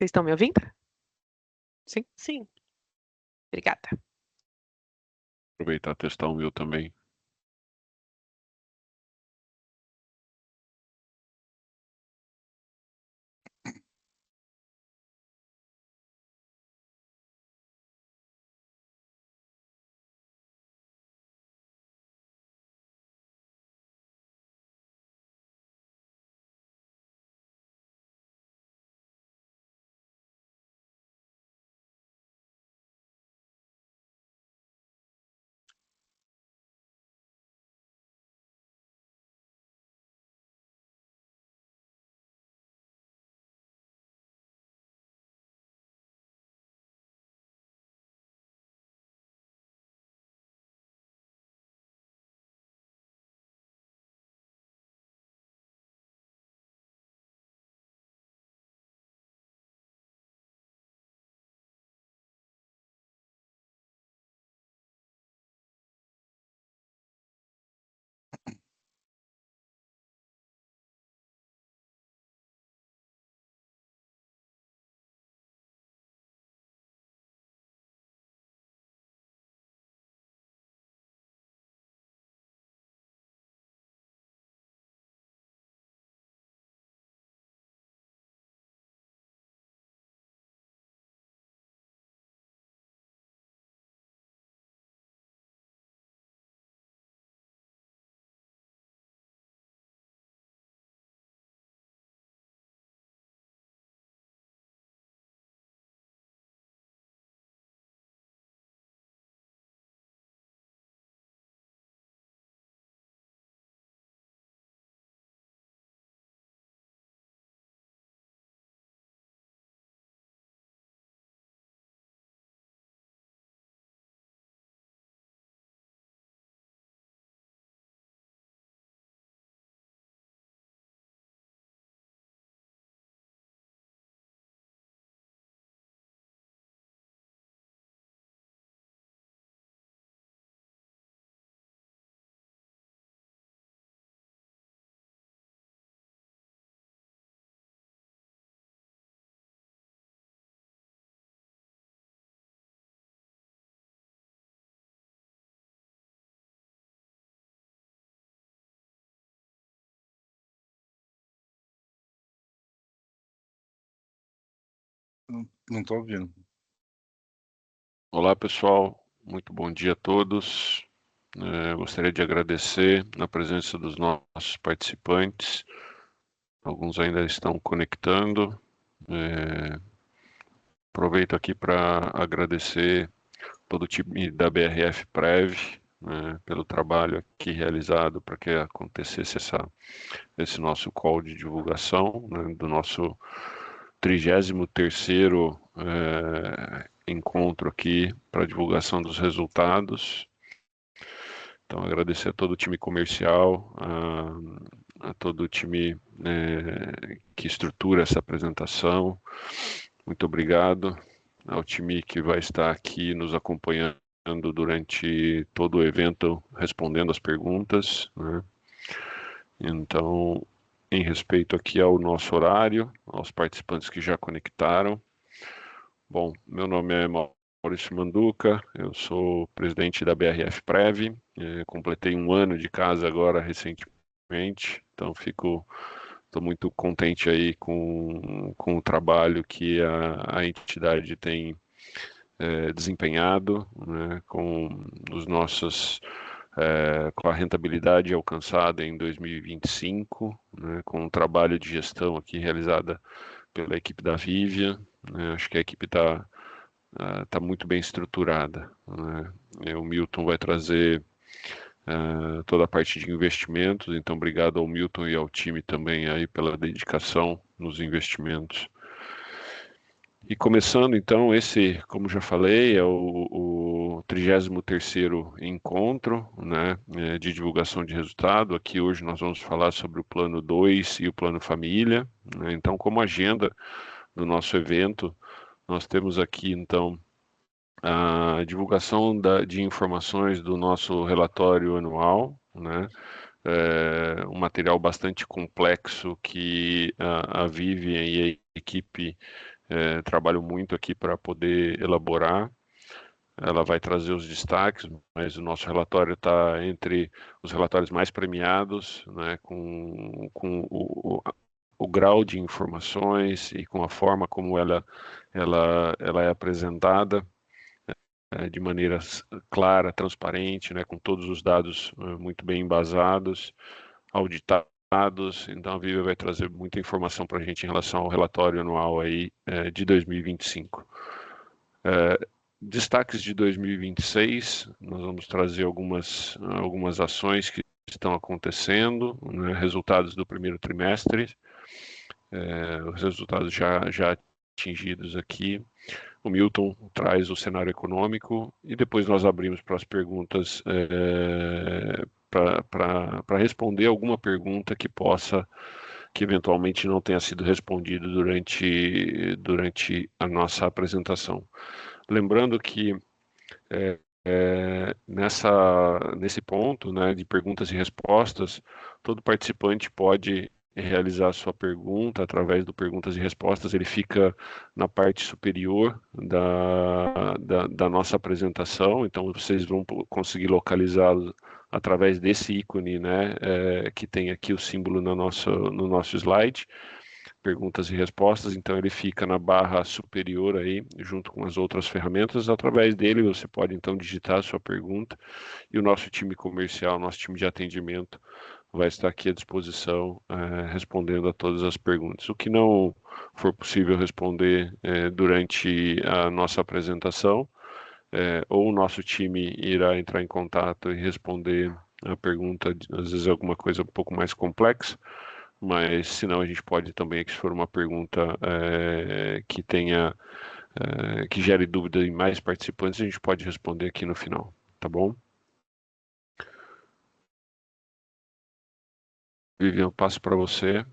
Vocês estão me ouvindo? Sim? Sim. Obrigada. Aproveitar e testar o meu também. Não estou ouvindo. Olá, pessoal. Muito bom dia a todos. Gostaria de agradecer a presença dos nossos participantes. Alguns ainda estão conectando. Aproveito aqui para agradecer todo o time da BRF Prev, pelo trabalho aqui realizado para que acontecesse esse nosso call de divulgação, do nosso 33º encontro aqui para divulgação dos resultados. Então, agradecer a todo o time comercial, a todo o time que estrutura essa apresentação. Muito obrigado ao time que vai estar aqui nos acompanhando durante todo o evento, respondendo as perguntas, né? Então, em respeito aqui ao nosso horário, aos participantes que já conectaram. Bom, meu nome é Maurício Manduca, eu sou presidente da BRF Prev, completei 1 ano de casa agora recentemente, então estou muito contente aí com o trabalho que a entidade tem desempenhado, né, com com a rentabilidade alcançada em 2025, né, com o trabalho de gestão aqui realizada pela equipe da Vivia, né, acho que a equipe está muito bem estruturada, né. O Milton vai trazer toda a parte de investimentos, então obrigado ao Milton e ao time também aí pela dedicação nos investimentos. E começando então, esse, como já falei, é o 33º encontro, né, de divulgação de resultado. Aqui hoje nós vamos falar sobre o Plano 2 e o Plano Família, né. Então, como agenda do nosso evento, nós temos aqui então a divulgação de informações do nosso relatório anual, né, um material bastante complexo que a Vivian e a equipe trabalham muito aqui para poder elaborar. Ela vai trazer os destaques, mas o nosso relatório está entre os relatórios mais premiados, né, com o grau de informações e com a forma como ela é apresentada, de maneira clara, transparente, né, com todos os dados muito bem embasados, auditados. Então a Vivia vai trazer muita informação para a gente em relação ao relatório anual aí, de 2025. Destaques de 2026, nós vamos trazer algumas ações que estão acontecendo, né, resultados do primeiro trimestre, os resultados já atingidos aqui. O Milton traz o cenário econômico e depois nós abrimos para as perguntas, para responder alguma pergunta que eventualmente não tenha sido respondida durante a nossa apresentação. Lembrando que nesse ponto, né, de perguntas e respostas, todo participante pode realizar a sua pergunta através do perguntas e respostas. Ele fica na parte superior da nossa apresentação, então vocês vão conseguir localizá-lo através desse ícone, né, que tem aqui o símbolo no nosso slide, perguntas e respostas. Então ele fica na barra superior aí, junto com as outras ferramentas. Através dele você pode então digitar a sua pergunta e o nosso time comercial, nosso time de atendimento vai estar aqui à disposição, respondendo a todas as perguntas. O que não for possível responder durante a nossa apresentação, ou o nosso time irá entrar em contato e responder a pergunta, às vezes alguma coisa um pouco mais complexa, mas se não, a gente pode também, se for uma pergunta que gere dúvida em mais participantes, a gente pode responder aqui no final, tá bom? Vivian, eu passo para você.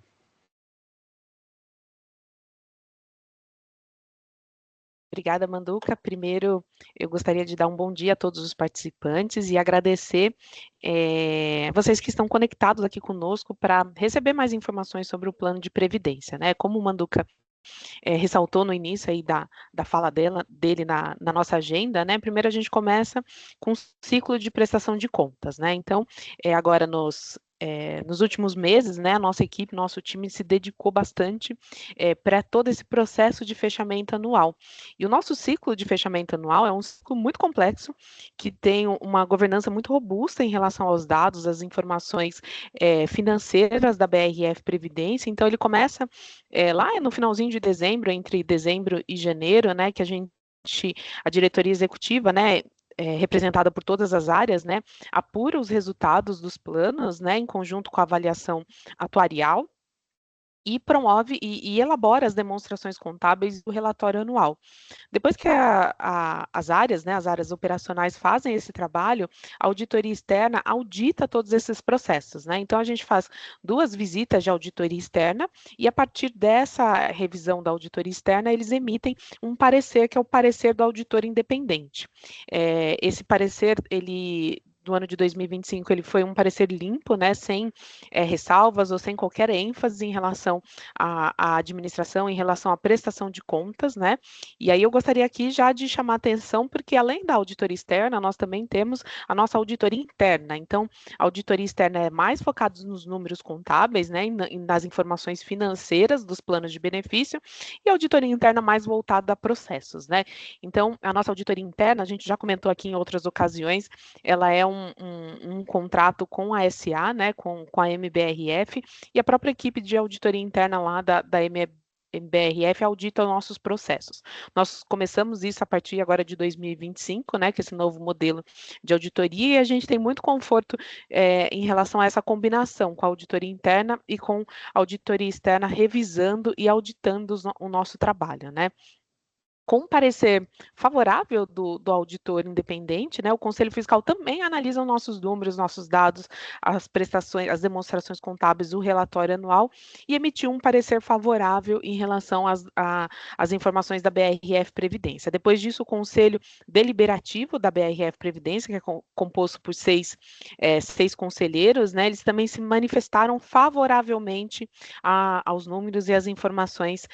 Obrigada, Manduca. Primeiro, eu gostaria de dar um bom dia a todos os participantes e agradecer vocês que estão conectados aqui conosco para receber mais informações sobre o plano de previdência, né? Como o Manduca ressaltou no início aí da fala dele na nossa agenda, né? Primeiro a gente começa com o ciclo de prestação de contas, né? Então, agora nos últimos meses, né, a nossa equipe, nosso time se dedicou bastante para todo esse processo de fechamento anual. E o nosso ciclo de fechamento anual é um ciclo muito complexo, que tem uma governança muito robusta em relação aos dados, às informações financeiras da BRF Previdência. Então, ele começa lá no finalzinho de dezembro, entre dezembro e janeiro, né, que a diretoria executiva, né, representada por todas as áreas, né, apura os resultados dos planos, né, em conjunto com a avaliação atuarial, e promove e elabora as demonstrações contábeis do relatório anual. Depois que as áreas, né, as áreas operacionais fazem esse trabalho, a auditoria externa audita todos esses processos, né? Então a gente faz 2 visitas de auditoria externa e a partir dessa revisão da auditoria externa eles emitem um parecer que é o parecer do auditor independente. Esse parecer do ano de 2025, ele foi um parecer limpo, né, sem ressalvas ou sem qualquer ênfase em relação à administração, em relação à prestação de contas, né, e aí eu gostaria aqui já de chamar a atenção, porque além da auditoria externa, nós também temos a nossa auditoria interna. Então, a auditoria externa é mais focada nos números contábeis, né, nas informações financeiras dos planos de benefício, e a auditoria interna mais voltada a processos, né. Então, a nossa auditoria interna, a gente já comentou aqui em outras ocasiões, ela é um contrato com a SA, né, com a MBRF, e a própria equipe de auditoria interna lá da MBRF audita nossos processos. Nós começamos isso a partir agora de 2025, né, com esse novo modelo de auditoria, e a gente tem muito conforto em relação a essa combinação com a auditoria interna e com a auditoria externa revisando e auditando o nosso trabalho, né. Com parecer favorável do auditor independente, né, o Conselho Fiscal também analisa os nossos números, nossos dados, as prestações, as demonstrações contábeis, o relatório anual e emitiu um parecer favorável em relação às informações da BRF Previdência. Depois disso, o Conselho Deliberativo da BRF Previdência, que é composto por seis conselheiros, né, eles também se manifestaram favoravelmente aos números e às informações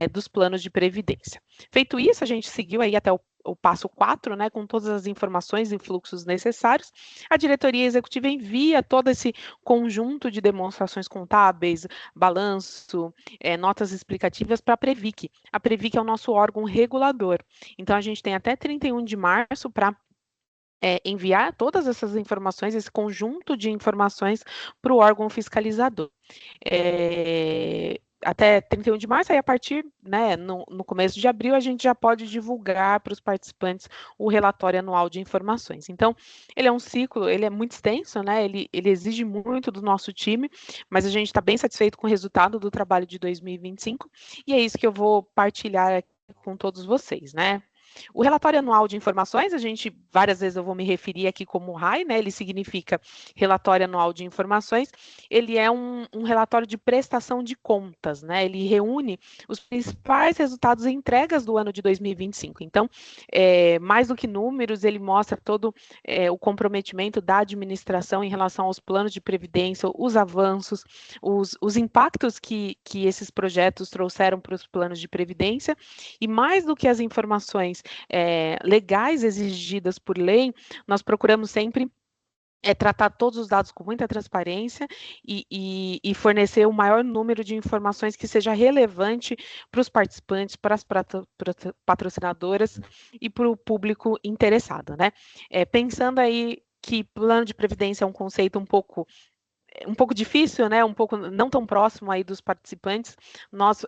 dos planos de previdência. Feito isso, a gente seguiu aí até o passo 4, né, com todas as informações e fluxos necessários. A diretoria executiva envia todo esse conjunto de demonstrações contábeis, balanço, notas explicativas para a Previc. A Previc é o nosso órgão regulador. Então, a gente tem até 31 de março para enviar todas essas informações, esse conjunto de informações para o órgão fiscalizador. Até 31 de março, aí a partir, né, no começo de abril, a gente já pode divulgar para os participantes o relatório anual de informações. Então, ele é um ciclo, ele é muito extenso, né, ele exige muito do nosso time, mas a gente está bem satisfeito com o resultado do trabalho de 2025, e é isso que eu vou partilhar aqui com todos vocês, né. O relatório anual de informações, a gente, várias vezes eu vou me referir aqui como RAI, né? Ele significa relatório anual de informações. Ele é um relatório de prestação de contas, né? Ele reúne os principais resultados e entregas do ano de 2025. Então, mais do que números, ele mostra todo o comprometimento da administração em relação aos planos de previdência, os avanços, os impactos que esses projetos trouxeram para os planos de previdência, e mais do que as informações legais exigidas por lei, nós procuramos sempre tratar todos os dados com muita transparência e fornecer o maior número de informações que seja relevante para os participantes, para as patrocinadoras e para o público interessado, né? Pensando aí que plano de previdência é um conceito um pouco difícil, né? Um pouco não tão próximo aí dos participantes, nós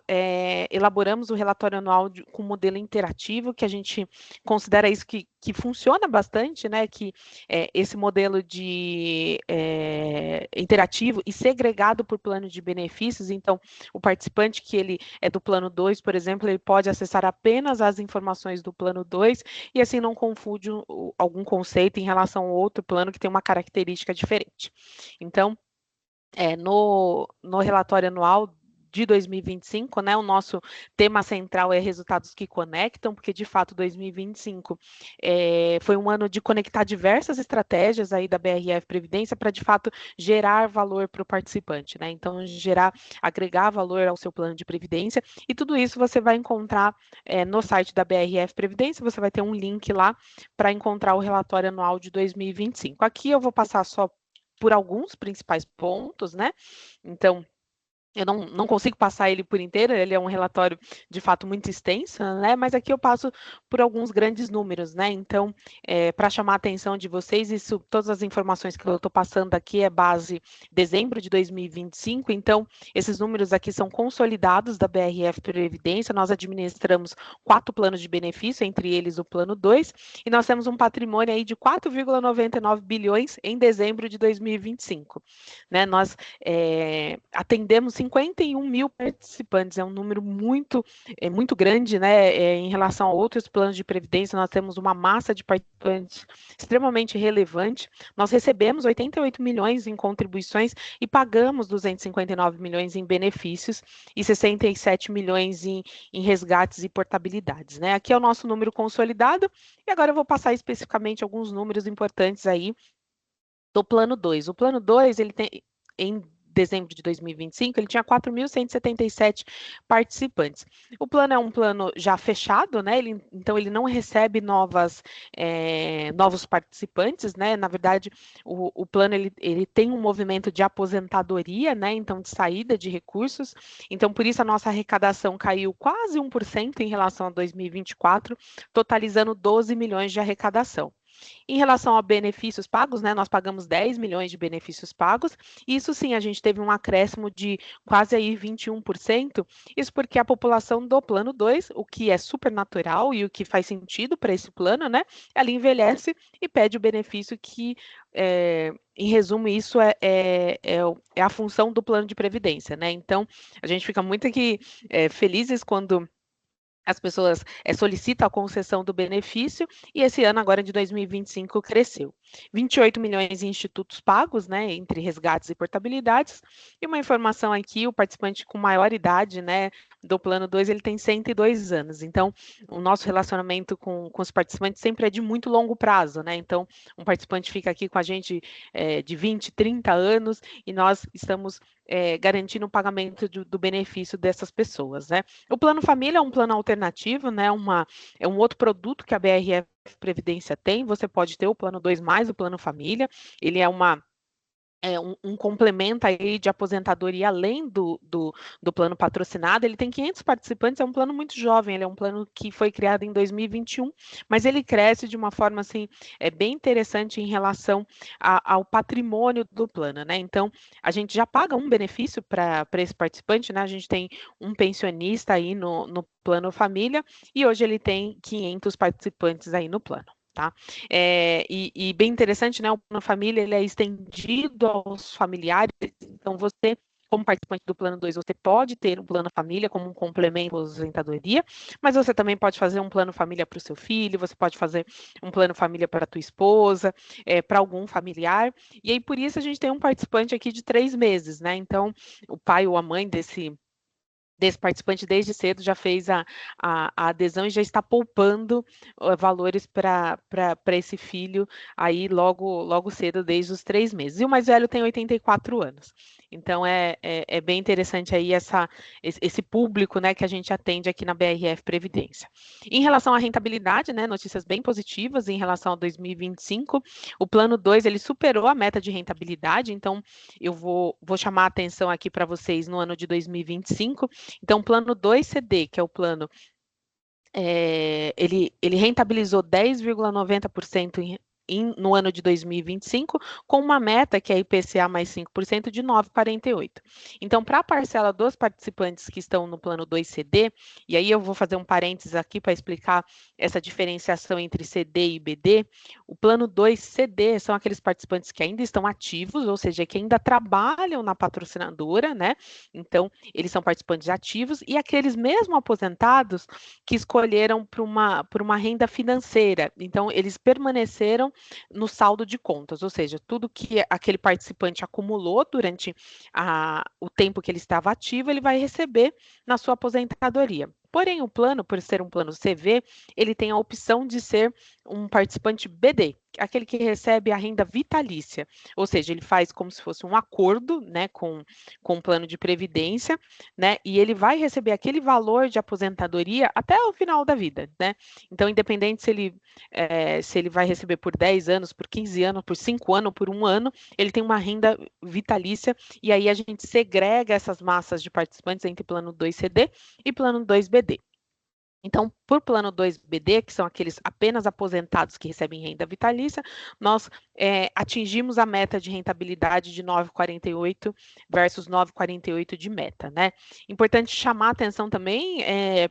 elaboramos o relatório anual com modelo interativo, que a gente considera isso que funciona bastante, né? Que esse modelo de interativo e segregado por plano de benefícios. Então, o participante que ele é do plano 2, por exemplo, ele pode acessar apenas as informações do plano 2 e assim não confunde algum conceito em relação ao outro plano que tem uma característica diferente. Então, no relatório anual de 2025, né, o nosso tema central é resultados que conectam, porque de fato 2025 foi um ano de conectar diversas estratégias aí da BRF Previdência para de fato gerar valor para o participante, né? Então agregar valor ao seu plano de previdência, e tudo isso você vai encontrar no site da BRF Previdência. Você vai ter um link lá para encontrar o relatório anual de 2025. Aqui eu vou passar só por alguns principais pontos, né? Então, eu não consigo passar ele por inteiro, ele é um relatório de fato muito extenso, né? Mas aqui eu passo por alguns grandes números, né? Então, para chamar a atenção de vocês, todas as informações que eu estou passando aqui é base dezembro de 2025, então esses números aqui são consolidados da BRF Previdência. Nós administramos 4 planos de benefício, entre eles o plano 2, e nós temos um patrimônio aí de 4,99 bilhões em dezembro de 2025, né? Nós atendemos 51 mil participantes, é um número muito grande, né? Em relação a outros planos de previdência, nós temos uma massa de participantes extremamente relevante. Nós recebemos 88 milhões em contribuições e pagamos 259 milhões em benefícios e 67 milhões em resgates e portabilidades, né? Aqui é o nosso número consolidado, e agora eu vou passar especificamente alguns números importantes aí do plano 2. O plano 2, ele tem, em dezembro de 2025, ele tinha 4.177 participantes. O plano é um plano já fechado, né? Então, ele não recebe novos participantes, né? Na verdade, o plano ele tem um movimento de aposentadoria, né? Então, de saída de recursos. Então, por isso, a nossa arrecadação caiu quase 1% em relação a 2024, totalizando 12 milhões de arrecadação. Em relação a benefícios pagos, né, nós pagamos 10 milhões de benefícios pagos. Isso sim, a gente teve um acréscimo de quase aí 21%. Isso porque a população do plano 2, o que é super natural e o que faz sentido para esse plano, né, ela envelhece e pede o benefício que, em resumo, isso é a função do plano de previdência, né? Então, a gente fica muito aqui felizes quando as pessoas solicitam a concessão do benefício, e esse ano, agora de 2025, cresceu. 28 milhões em institutos pagos, né, entre resgates e portabilidades. E uma informação aqui, o participante com maior idade, né, do plano 2, ele tem 102 anos. Então, o nosso relacionamento com os participantes sempre é de muito longo prazo, né? Então, um participante fica aqui com a gente de 20, 30 anos, e nós estamos garantindo o pagamento do benefício dessas pessoas, né? O Plano Família é um plano alternativo, né? É um outro produto que a BRF Previdência tem. Você pode ter o Plano 2 mais o Plano Família. Ele é um complemento aí de aposentadoria além do plano patrocinado. Ele tem 500 participantes, é um plano muito jovem, ele é um plano que foi criado em 2021, mas ele cresce de uma forma assim, bem interessante em relação ao patrimônio do plano, né? Então, a gente já paga um benefício para esse participante, né? A gente tem um pensionista aí no plano família e hoje ele tem 500 participantes aí no plano. Tá? E bem interessante, né? O plano família ele é estendido aos familiares, então você, como participante do plano 2, você pode ter um plano família como um complemento à aposentadoria, mas você também pode fazer um plano família para o seu filho, você pode fazer um plano família para a tua esposa, para algum familiar, e aí por isso a gente tem um participante aqui de 3 meses, né? Então, o pai ou a mãe desse participante desde cedo já fez a adesão e já está poupando valores para esse filho aí logo cedo, desde os 3 meses. E o mais velho tem 84 anos. Então é bem interessante aí esse público, né, que a gente atende aqui na BRF Previdência. Em relação à rentabilidade, né, notícias bem positivas em relação a 2025. O plano 2 ele superou a meta de rentabilidade, então eu vou chamar a atenção aqui para vocês no ano de 2025. Então, o plano 2CD, que é o plano, ele rentabilizou 10,90% no ano de 2025, com uma meta que é IPCA mais 5% de 9,48. Então, para a parcela dos participantes que estão no plano 2CD, e aí eu vou fazer um parênteses aqui para explicar essa diferenciação entre CD e BD, o plano 2CD são aqueles participantes que ainda estão ativos, ou seja, que ainda trabalham na patrocinadora, né? Então, eles são participantes ativos, e aqueles mesmo aposentados que escolheram por uma renda financeira. Então, eles permaneceram no saldo de contas, ou seja, tudo que aquele participante acumulou durante o tempo que ele estava ativo, ele vai receber na sua aposentadoria. Porém, o plano, por ser um plano CV, ele tem a opção de ser um participante BD, aquele que recebe a renda vitalícia, ou seja, ele faz como se fosse um acordo, né, com um plano de previdência, né, e ele vai receber aquele valor de aposentadoria até o final da vida, né? Então, independente se ele vai receber por 10 anos, por 15 anos, por 5 anos, por 1 ano, ele tem uma renda vitalícia, e aí a gente segrega essas massas de participantes entre plano 2CD e plano 2BD. Então, por plano 2BD, que são aqueles apenas aposentados que recebem renda vitalícia, nós atingimos a meta de rentabilidade de 9,48 versus 9,48 de meta, né? Importante chamar a atenção também,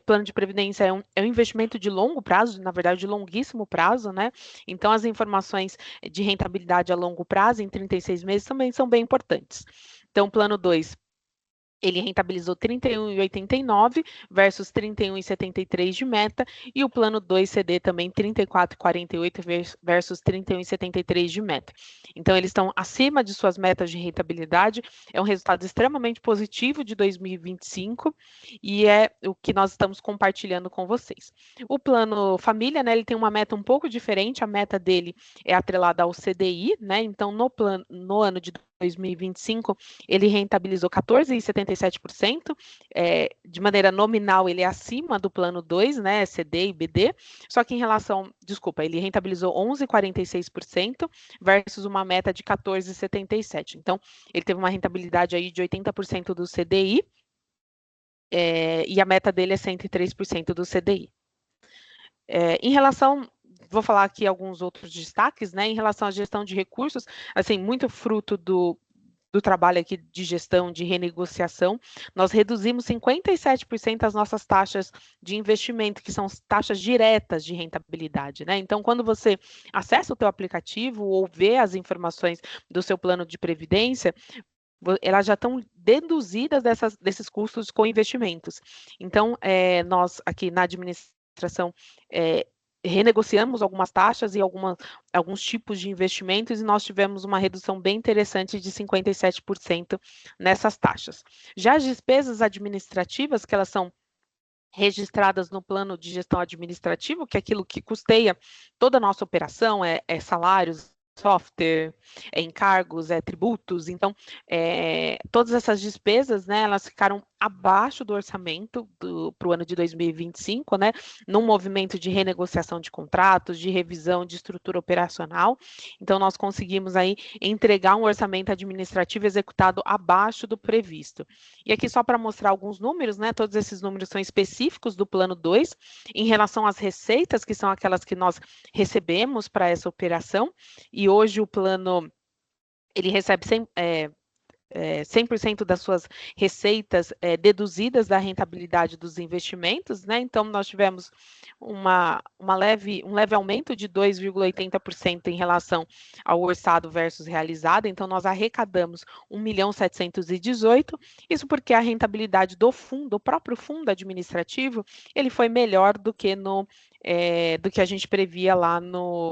plano de previdência é um investimento de longo prazo, na verdade, de longuíssimo prazo, né? Então, as informações de rentabilidade a longo prazo, em 36 meses, também são bem importantes. Então, plano 2, ele rentabilizou 31,89 versus 31,73 de meta, e o plano 2CD também 34,48 versus 31,73 de meta. Então, eles estão acima de suas metas de rentabilidade, é um resultado extremamente positivo de 2025 e é o que nós estamos compartilhando com vocês. O plano família, né, ele tem uma meta um pouco diferente, a meta dele é atrelada ao CDI, né? Então, no ano de 2025, ele rentabilizou 14,77%, de maneira nominal ele é acima do plano 2, né, CD e BD, só que ele rentabilizou 11,46% versus uma meta de 14,77%. Então, ele teve uma rentabilidade aí de 80% do CDI, e a meta dele é 103% do CDI. Em relação, vou falar aqui alguns outros destaques, né? Em relação à gestão de recursos, assim, muito fruto do trabalho aqui de gestão, de renegociação, nós reduzimos 57% as nossas taxas de investimento, que são taxas diretas de rentabilidade, né? Então, quando você acessa o teu aplicativo ou vê as informações do seu plano de previdência, elas já estão deduzidas desses custos com investimentos. Então, nós aqui na administração renegociamos algumas taxas e alguns tipos de investimentos, e nós tivemos uma redução bem interessante de 57% nessas taxas. Já as despesas administrativas, que elas são registradas no plano de gestão administrativo, que é aquilo que custeia toda a nossa operação, salários, software, encargos, tributos. Então, todas essas despesas, né, elas ficaram abaixo do orçamento para o ano de 2025, né, num movimento de renegociação de contratos, de revisão de estrutura operacional. Então, nós conseguimos aí entregar um orçamento administrativo executado abaixo do previsto. E aqui só para mostrar alguns números, né, todos esses números são específicos do plano 2, em relação às receitas, que são aquelas que nós recebemos para essa operação, e hoje o plano ele recebe 100% das suas receitas deduzidas da rentabilidade dos investimentos, né? Então, nós tivemos um leve aumento de 2,80% em relação ao orçado versus realizado. Então, nós arrecadamos 1.718.000, isso porque a rentabilidade do próprio fundo administrativo, ele foi melhor do que do que a gente previa lá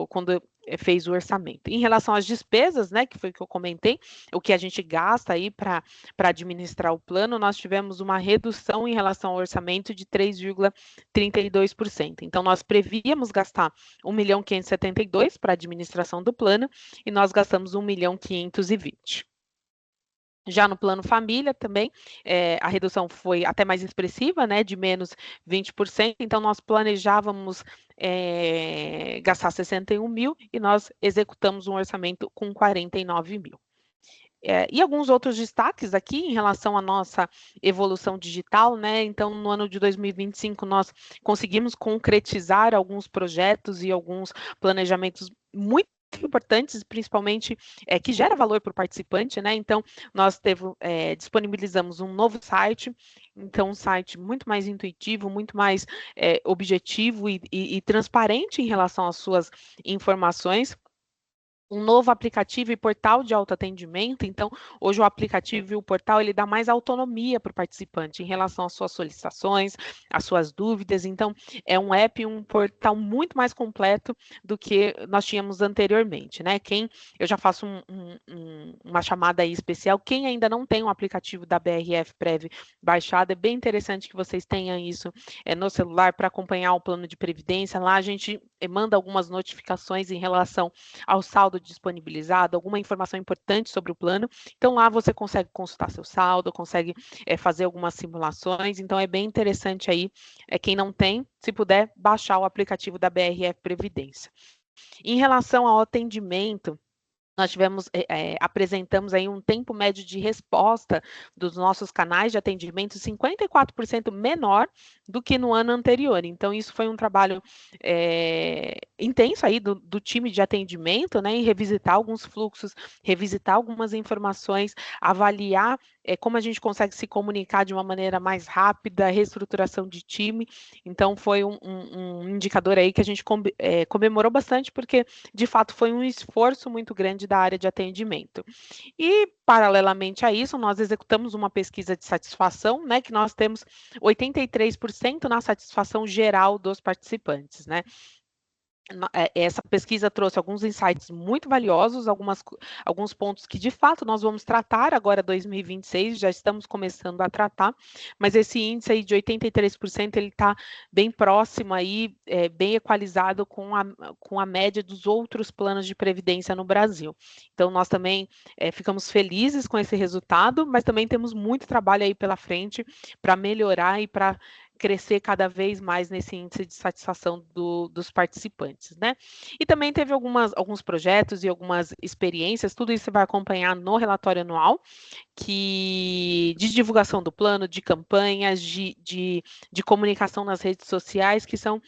quando fez o orçamento. Em relação às despesas, né, que foi o que eu comentei, o que a gente gasta aí para administrar o plano, nós tivemos uma redução em relação ao orçamento de 3,32%. Então, nós prevíamos gastar 1.572.000 para a administração do plano e nós gastamos 1.520.000. Já no plano família também, a redução foi até mais expressiva, né, de menos 20%, então nós planejávamos gastar 61.000 e nós executamos um orçamento com 49.000. E alguns outros destaques aqui em relação à nossa evolução digital, né? Então, no ano de 2025, nós conseguimos concretizar alguns projetos e alguns planejamentos muito importantes, principalmente que gera valor para o participante, né? Então, nós disponibilizamos um novo site, então um site muito mais intuitivo, muito mais objetivo e transparente em relação às suas informações. Um novo aplicativo e portal de autoatendimento. Então, hoje o aplicativo e o portal, ele dá mais autonomia para o participante em relação às suas solicitações, às suas dúvidas. Então, é um app e um portal muito mais completo do que nós tínhamos anteriormente, né? Eu já faço uma chamada aí especial. Quem ainda não tem um aplicativo da BRF Prev baixado, é bem interessante que vocês tenham isso no celular para acompanhar o plano de previdência. Lá a gente manda algumas notificações em relação ao saldo disponibilizado, alguma informação importante sobre o plano. Então, lá você consegue consultar seu saldo, consegue fazer algumas simulações. Então, é bem interessante aí, quem não tem, se puder, baixar o aplicativo da BRF Previdência. Em relação ao atendimento, nós apresentamos aí um tempo médio de resposta dos nossos canais de atendimento 54% menor do que no ano anterior. Então, isso foi um trabalho intenso aí do time de atendimento, né, em revisitar alguns fluxos, revisitar algumas informações, avaliar como a gente consegue se comunicar de uma maneira mais rápida, reestruturação de time. Então, foi um indicador aí que a gente comemorou bastante, porque, de fato, foi um esforço muito grande da área de atendimento. E, paralelamente a isso, nós executamos uma pesquisa de satisfação, né, que nós temos 83% na satisfação geral dos participantes, né? Essa pesquisa trouxe alguns insights muito valiosos, alguns pontos que, de fato, nós vamos tratar agora 2026, já estamos começando a tratar, mas esse índice aí de 83%, ele está bem próximo aí, bem equalizado com a média dos outros planos de previdência no Brasil. Então, nós também ficamos felizes com esse resultado, mas também temos muito trabalho aí pela frente para melhorar e para crescer cada vez mais nesse índice de satisfação dos participantes, né? E também teve alguns projetos e algumas experiências, tudo isso você vai acompanhar no relatório anual, de divulgação do plano, de campanhas, de comunicação nas redes sociais, que são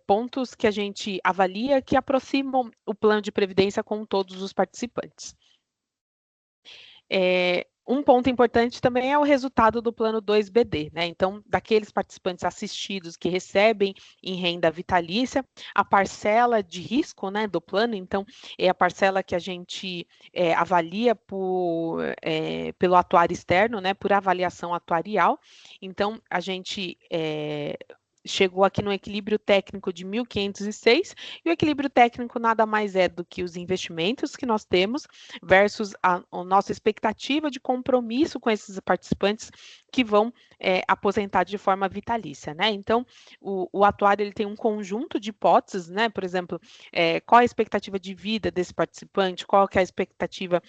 pontos que a gente avalia que aproximam o plano de previdência com todos os participantes. Um ponto importante também é o resultado do plano 2BD, né? Então, daqueles participantes assistidos que recebem em renda vitalícia, a parcela de risco, né, do plano, então, é a parcela que a gente avalia pelo atuário externo, né, por avaliação atuarial. Então, a gente chegou aqui no equilíbrio técnico de 1.506, e o equilíbrio técnico nada mais é do que os investimentos que nós temos versus a nossa expectativa de compromisso com esses participantes que vão aposentar de forma vitalícia, né? Então, o atuário ele tem um conjunto de hipóteses, né? Por exemplo, qual a expectativa de vida desse participante, qual que é a expectativa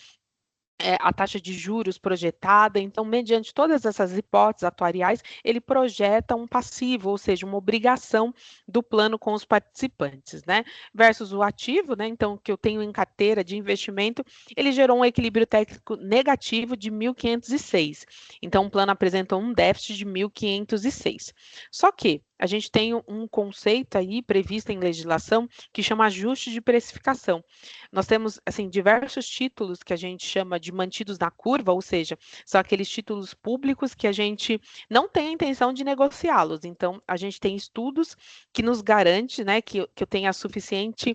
a taxa de juros projetada. Então, mediante todas essas hipóteses atuariais, ele projeta um passivo, ou seja, uma obrigação do plano com os participantes, né? Versus o ativo, né? Então, que eu tenho em carteira de investimento, ele gerou um equilíbrio técnico negativo de 1.506. Então, o plano apresentou um déficit de 1.506. Só que a gente tem um conceito aí previsto em legislação que chama ajuste de precificação. Nós temos, assim, diversos títulos que a gente chama de mantidos na curva, ou seja, são aqueles títulos públicos que a gente não tem a intenção de negociá-los. Então, a gente tem estudos que nos garante, né, que eu tenha suficiente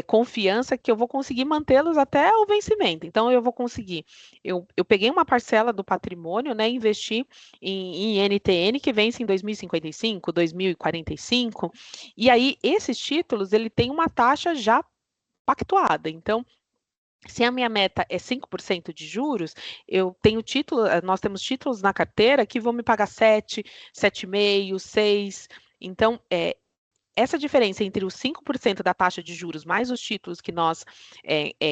confiança que eu vou conseguir mantê-los até o vencimento. Então, eu vou conseguir. Eu peguei uma parcela do patrimônio, né, investi em NTN que vence em 2055, 2045, e aí esses títulos, ele tem uma taxa já pactuada. Então, se a minha meta é 5% de juros, nós temos títulos na carteira que vão me pagar 7, 7,5, 6. Então, essa diferença entre os 5% da taxa de juros mais os títulos que nós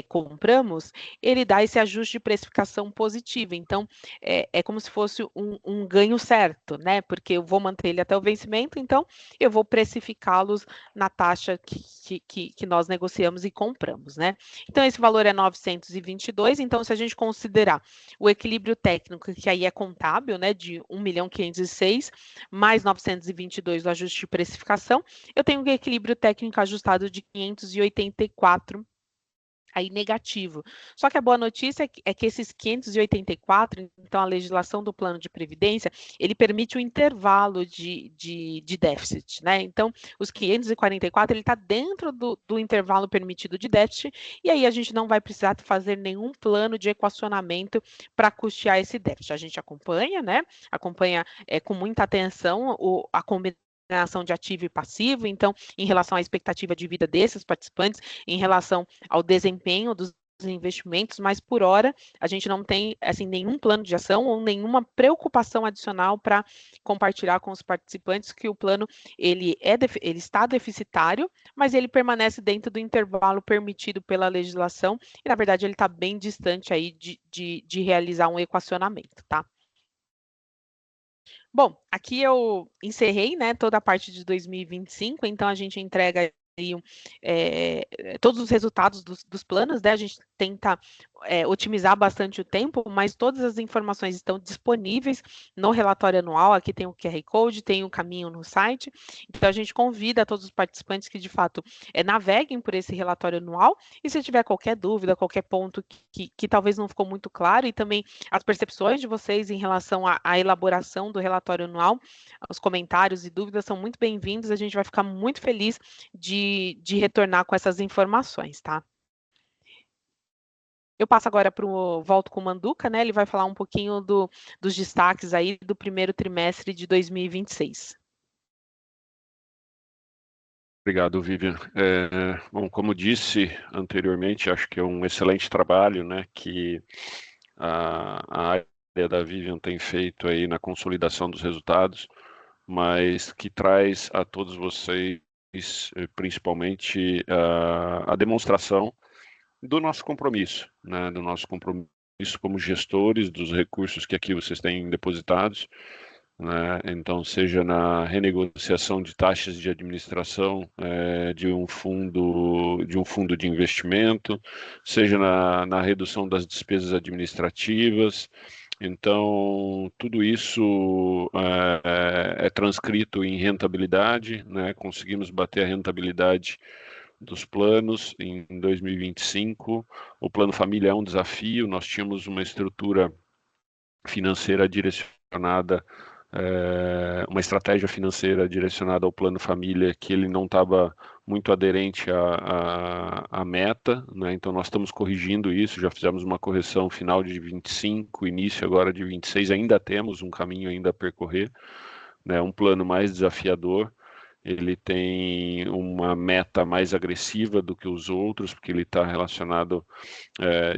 compramos, ele dá esse ajuste de precificação positivo. Então, é como se fosse um ganho certo, né? Porque eu vou manter ele até o vencimento, então eu vou precificá-los na taxa que nós negociamos e compramos, né? Então, esse valor é 922. Então, se a gente considerar o equilíbrio técnico, que aí é contábil, né, de 1.506, mais 922 do ajuste de precificação, eu tenho um equilíbrio técnico ajustado de 584, aí negativo. Só que a boa notícia é que esses 584, então a legislação do plano de previdência, ele permite um intervalo de déficit, né? Então, os 544, ele está dentro do intervalo permitido de déficit, e aí a gente não vai precisar fazer nenhum plano de equacionamento para custear esse déficit. A gente acompanha, né? Acompanha com muita atenção a combinação de ativo e passivo, então, em relação à expectativa de vida desses participantes, em relação ao desempenho dos investimentos, mas por hora a gente não tem assim nenhum plano de ação ou nenhuma preocupação adicional para compartilhar com os participantes que o plano ele está deficitário, mas ele permanece dentro do intervalo permitido pela legislação e na verdade ele está bem distante aí de realizar um equacionamento, tá? Bom, aqui eu encerrei, né, toda a parte de 2025, então a gente entrega aí, todos os resultados dos planos, né? A gente tenta otimizar bastante o tempo, mas todas as informações estão disponíveis no relatório anual. Aqui tem o QR Code, tem o caminho no site. Então a gente convida todos os participantes que de fato naveguem por esse relatório anual. E se tiver qualquer dúvida, qualquer ponto que talvez não ficou muito claro, e também as percepções de vocês em relação à elaboração do relatório anual, os comentários e dúvidas são muito bem-vindos. A gente vai ficar muito feliz de retornar com essas informações, tá? Eu passo agora volto com o Manduca, né? Ele vai falar um pouquinho dos destaques aí do primeiro trimestre de 2026. Obrigado, Vivian. Bom, como disse anteriormente, acho que é um excelente trabalho, né, que a área da Vivian tem feito aí na consolidação dos resultados, mas que traz a todos vocês, principalmente, a demonstração do nosso compromisso, né, do nosso compromisso como gestores dos recursos que aqui vocês têm depositados, né? Então, seja na renegociação de taxas de administração de um fundo de investimento, seja na redução das despesas administrativas. Então, tudo isso é transcrito em rentabilidade, né? Conseguimos bater a rentabilidade dos planos em 2025. O Plano Família é um desafio. Nós tínhamos uma estrutura financeira direcionada, uma estratégia financeira direcionada ao Plano Família que ele não estava muito aderente à meta, né? Então nós estamos corrigindo isso, já fizemos uma correção final de 25, início agora de 26, ainda temos um caminho ainda a percorrer, né? Um plano mais desafiador, ele tem uma meta mais agressiva do que os outros, porque ele está relacionado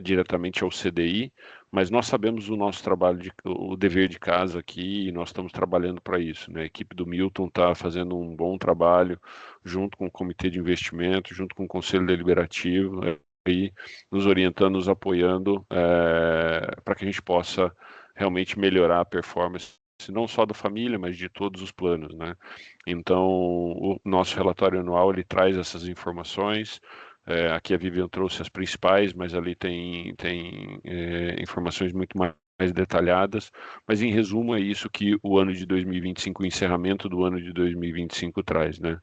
diretamente ao CDI, mas nós sabemos o nosso trabalho, o dever de casa aqui, e nós estamos trabalhando para isso, né? A equipe do Milton está fazendo um bom trabalho, junto com o Comitê de Investimento, junto com o Conselho Deliberativo, aí, nos orientando, nos apoiando, para que a gente possa realmente melhorar a performance, não só da família, mas de todos os planos, né? Então, o nosso relatório anual, ele traz essas informações. Aqui a Vivian trouxe as principais, mas ali tem informações muito mais detalhadas, mas em resumo é isso que o ano de 2025, o encerramento do ano de 2025 traz, né?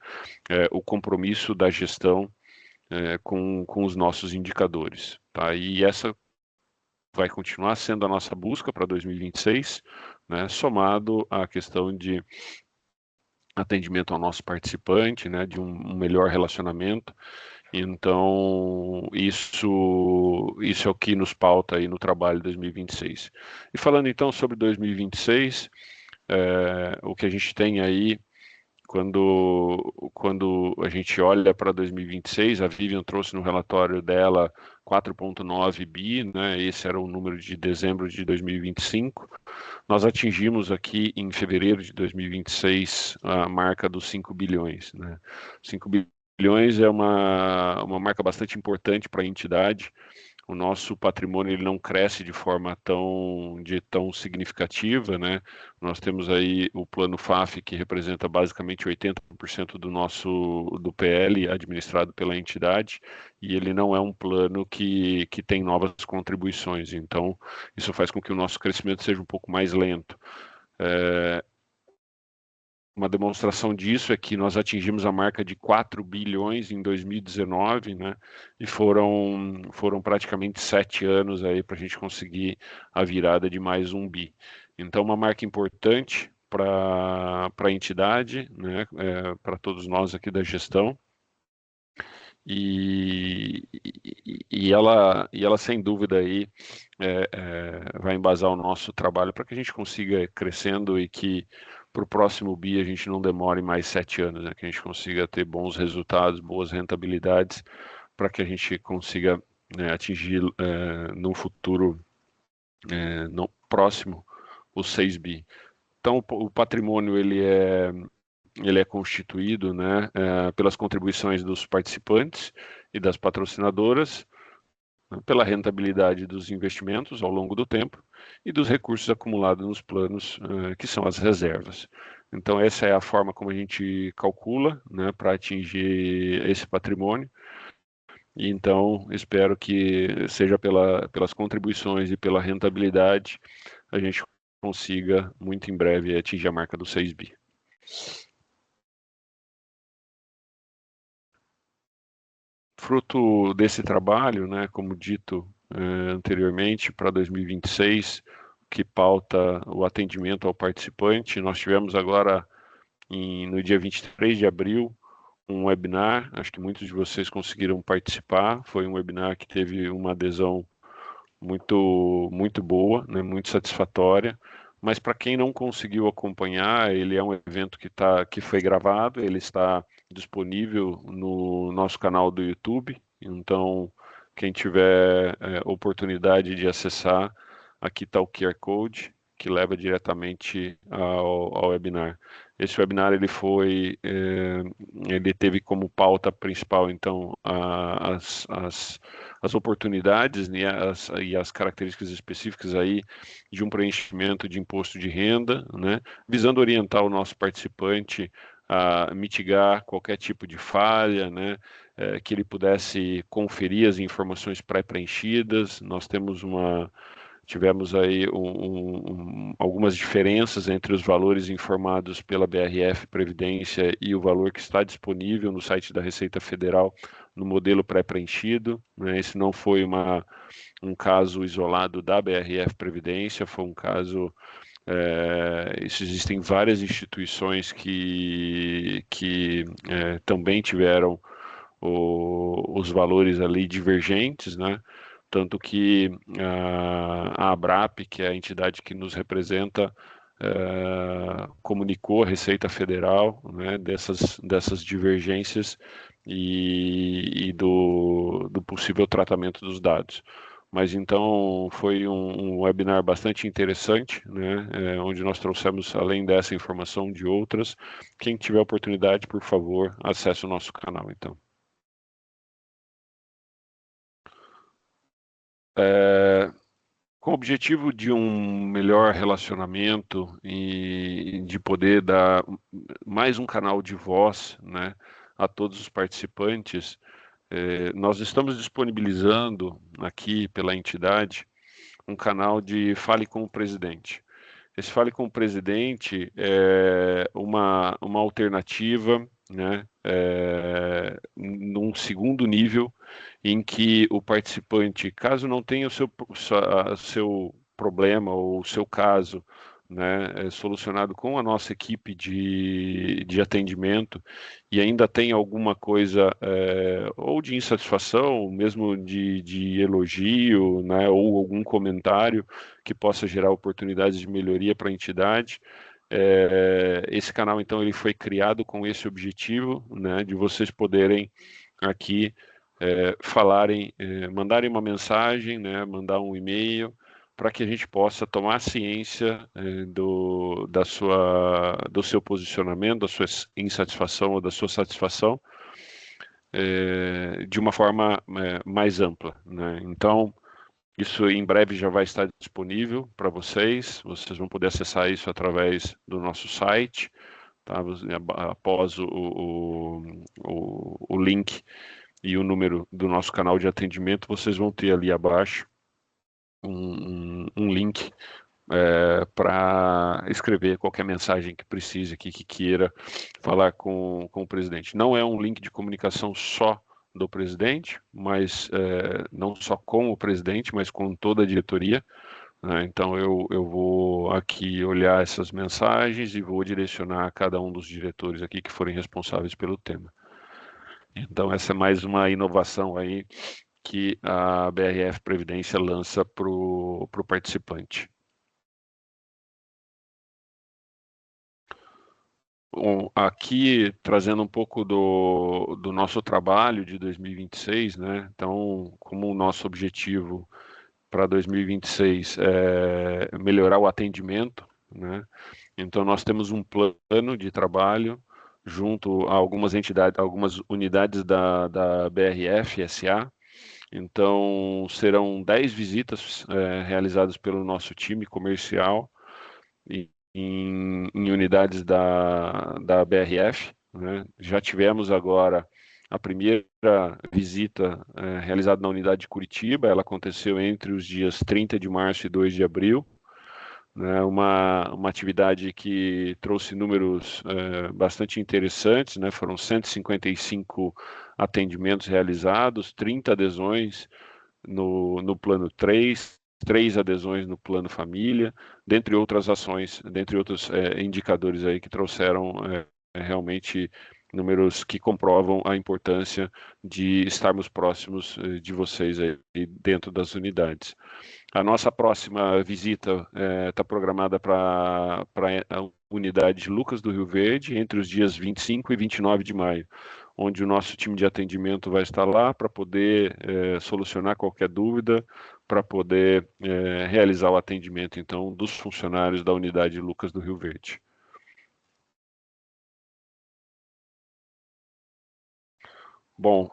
O compromisso da gestão com os nossos indicadores, tá? E essa vai continuar sendo a nossa busca para 2026, né? Somado à questão de atendimento ao nosso participante, né? De um melhor relacionamento. Então, isso é o que nos pauta aí no trabalho de 2026. E falando então sobre 2026, o que a gente tem aí, quando a gente olha para 2026, a Vivian trouxe no relatório dela 4,9 bi, né? Esse era o número de dezembro de 2025. Nós atingimos aqui em fevereiro de 2026 a marca dos 5 bilhões, né? 5 bilhões é uma marca bastante importante para a entidade. O nosso patrimônio ele não cresce de forma tão significativa, né? Nós temos aí o plano FAF, que representa basicamente 80% do PL administrado pela entidade, e ele não é um plano que tem novas contribuições. Então, isso faz com que o nosso crescimento seja um pouco mais lento. Uma demonstração disso é que nós atingimos a marca de 4 bilhões em 2019, né? E foram praticamente 7 anos aí para a gente conseguir a virada de mais 1 bi. Então, uma marca importante para a entidade, né? Para todos nós aqui da gestão. E ela sem dúvida aí vai embasar o nosso trabalho para que a gente consiga ir crescendo e que para o próximo BI a gente não demore mais 7 anos, né? Que a gente consiga ter bons resultados, boas rentabilidades, para que a gente consiga, né, atingir no futuro no próximo os 6 bi. Então o patrimônio ele é constituído, né, pelas contribuições dos participantes e das patrocinadoras, né, pela rentabilidade dos investimentos ao longo do tempo e dos recursos acumulados nos planos, que são as reservas. Então, essa é a forma como a gente calcula, né, para atingir esse patrimônio. E então, espero que seja pelas contribuições e pela rentabilidade, a gente consiga, muito em breve, atingir a marca do 6 bi. Fruto desse trabalho, né, como dito anteriormente, para 2026, que pauta o atendimento ao participante, nós tivemos agora, no dia 23 de abril, um webinar, acho que muitos de vocês conseguiram participar, foi um webinar que teve uma adesão muito, muito boa, né, muito satisfatória, mas para quem não conseguiu acompanhar, ele é um evento que foi gravado, ele está disponível no nosso canal do YouTube, então quem tiver oportunidade de acessar, aqui está o QR Code, que leva diretamente ao webinar. Esse webinar ele teve como pauta principal, então, as oportunidades, né, e as características específicas aí de um preenchimento de imposto de renda, né, visando orientar o nosso participante a mitigar qualquer tipo de falha, né, que ele pudesse conferir as informações pré-preenchidas. Nós tivemos aí algumas diferenças entre os valores informados pela BRF Previdência e o valor que está disponível no site da Receita Federal no modelo pré-preenchido, né? Esse não foi um caso isolado da BRF Previdência, foi um caso. Existem várias instituições que também tiveram os valores ali divergentes, né? Tanto que a ABRAP, que é a entidade que nos representa, comunicou à Receita Federal, né, dessas divergências e do possível tratamento dos dados. Mas então foi um webinar bastante interessante, né, onde nós trouxemos, além dessa informação, de outras. Quem tiver oportunidade, por favor, acesse o nosso canal, então. Com o objetivo de um melhor relacionamento e de poder dar mais um canal de voz, né, a todos os participantes, nós estamos disponibilizando aqui pela entidade um canal de Fale com o Presidente. Esse Fale com o Presidente é uma alternativa, né, num segundo nível, em que o participante, caso não tenha o seu problema ou o seu caso, né, solucionado com a nossa equipe de atendimento e ainda tem alguma coisa ou de insatisfação, mesmo de elogio, né, ou algum comentário que possa gerar oportunidades de melhoria para a entidade. Esse canal, então, ele foi criado com esse objetivo, né, de vocês poderem aqui falarem, mandarem uma mensagem, né, mandar um e-mail, para que a gente possa tomar ciência do seu posicionamento, da sua insatisfação ou da sua satisfação, de uma forma mais ampla, né? Então, isso em breve já vai estar disponível para vocês. Vocês vão poder acessar isso através do nosso site, tá? Após o link e o número do nosso canal de atendimento, vocês vão ter ali abaixo um link para escrever qualquer mensagem que precise aqui, que queira falar com o presidente. Não é um link de comunicação só do presidente, mas não só com o presidente, mas com toda a diretoria, né? Então eu vou aqui olhar essas mensagens e vou direcionar a cada um dos diretores aqui que forem responsáveis pelo tema. Então essa é mais uma inovação aí que a BRF Previdência lança para o participante. Bom, aqui trazendo um pouco do nosso trabalho de 2026, né? Então, como o nosso objetivo para 2026 é melhorar o atendimento, né? Então, nós temos um plano de trabalho junto a algumas entidades, algumas unidades da BRF SA. Então, serão 10 visitas realizadas pelo nosso time comercial em unidades da BRF, né? Já tivemos agora a primeira visita realizada na unidade de Curitiba, ela aconteceu entre os dias 30 de março e 2 de abril, né? Uma atividade que trouxe números bastante interessantes, né? Foram 155 atendimentos realizados, 30 adesões no plano 3 adesões no plano família, dentre outras ações, dentre outros indicadores aí que trouxeram realmente números que comprovam a importância de estarmos próximos de vocês aí dentro das unidades. A nossa próxima visita está programada para a unidade Lucas do Rio Verde, entre os dias 25 e 29 de maio, onde o nosso time de atendimento vai estar lá para poder solucionar qualquer dúvida, para poder realizar o atendimento, então, dos funcionários da unidade Lucas do Rio Verde. Bom,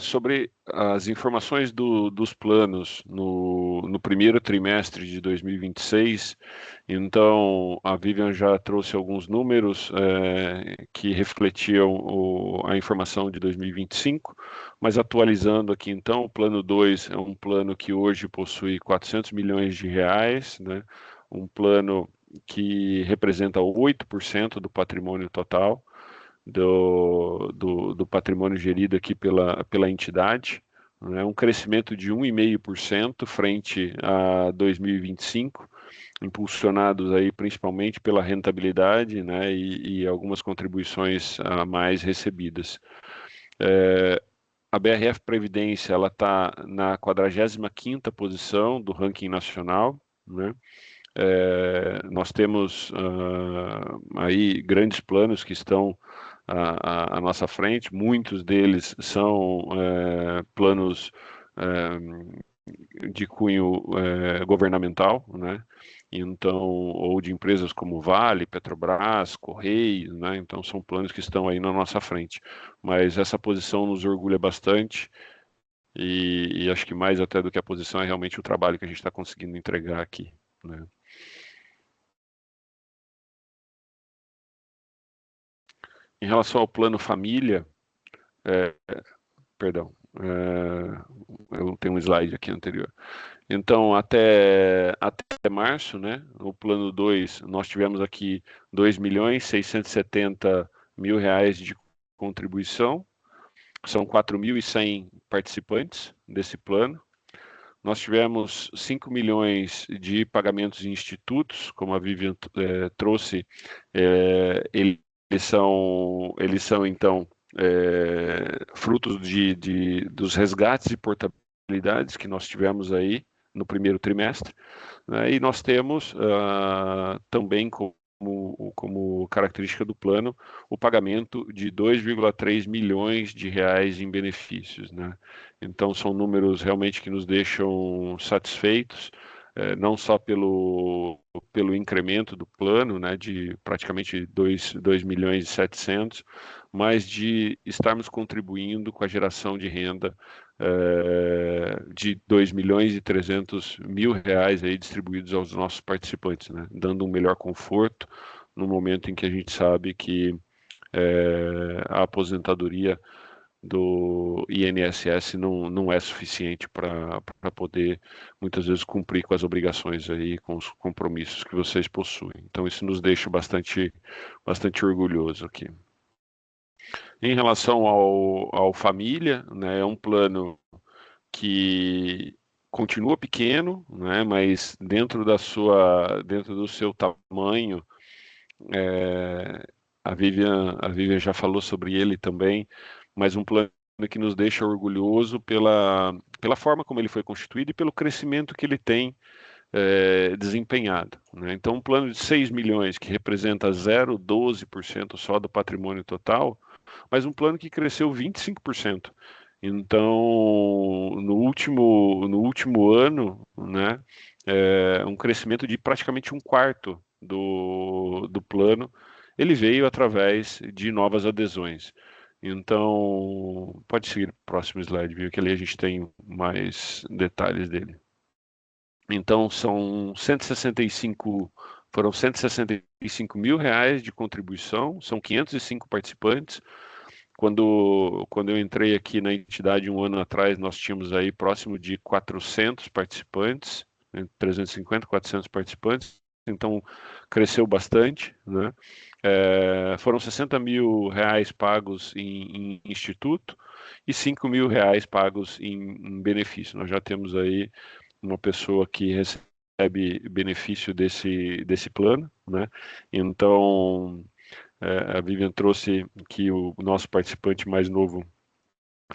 sobre as informações dos planos no primeiro trimestre de 2026, então a Vivian já trouxe alguns números que refletiam a informação de 2025, mas atualizando aqui então, o plano 2 é um plano que hoje possui 400 milhões de reais, né? Um plano que representa 8% do patrimônio total do patrimônio gerido aqui pela entidade, né? Um crescimento de 1,5% frente a 2025, impulsionados aí principalmente pela rentabilidade, né, e algumas contribuições a mais recebidas. A BRF Previdência ela está na 45ª posição do ranking nacional, né? Nós temos aí grandes planos que estão à nossa frente, muitos deles são planos de cunho governamental, né? Então, ou de empresas como Vale, Petrobras, Correios, né? Então, são planos que estão aí na nossa frente. Mas essa posição nos orgulha bastante e acho que mais até do que a posição é realmente o trabalho que a gente está conseguindo entregar aqui, né? Em relação ao plano família, é, perdão, eu tenho um slide aqui anterior. Então, até março, né, o plano 2, nós tivemos aqui 2.670.000 reais de contribuição, são 4.100 participantes desse plano. Nós tivemos 5 milhões de pagamentos em institutos, como a Vivian trouxe, eles são então frutos dos resgates e portabilidades que nós tivemos aí no primeiro trimestre, né? E nós temos também como característica do plano o pagamento de 2,3 milhões de reais em benefícios, né? Então são números realmente que nos deixam satisfeitos, não só pelo incremento do plano, né, de praticamente 2 milhões e 700, mas de estarmos contribuindo com a geração de renda de 2 milhões e 300 mil reais aí distribuídos aos nossos participantes, né, dando um melhor conforto no momento em que a gente sabe que a aposentadoria do INSS não é suficiente para poder, muitas vezes, cumprir com as obrigações aí, com os compromissos que vocês possuem. Então, isso nos deixa bastante orgulhoso aqui. Em relação ao família, né, é um plano que continua pequeno, né, mas dentro do seu tamanho, a Vivian já falou sobre ele também, mas um plano que nos deixa orgulhoso pela forma como ele foi constituído e pelo crescimento que ele tem desempenhado, né? Então, um plano de 6 milhões, que representa 0,12% só do patrimônio total, mas um plano que cresceu 25%. Então, no último ano, né, um crescimento de praticamente um quarto do plano, ele veio através de novas adesões. Então, pode seguir o próximo slide, viu? Que ali a gente tem mais detalhes dele. Então, foram 165 mil reais de contribuição, são 505 participantes. Quando eu entrei aqui na entidade um ano atrás, nós tínhamos aí próximo de 400 participantes, 350, 400 participantes, então cresceu bastante, né? Foram 60 mil reais pagos em instituto e 5 mil reais pagos em benefício. Nós já temos aí uma pessoa que recebe benefício desse plano, né? Então, a Vivian trouxe que o nosso participante mais novo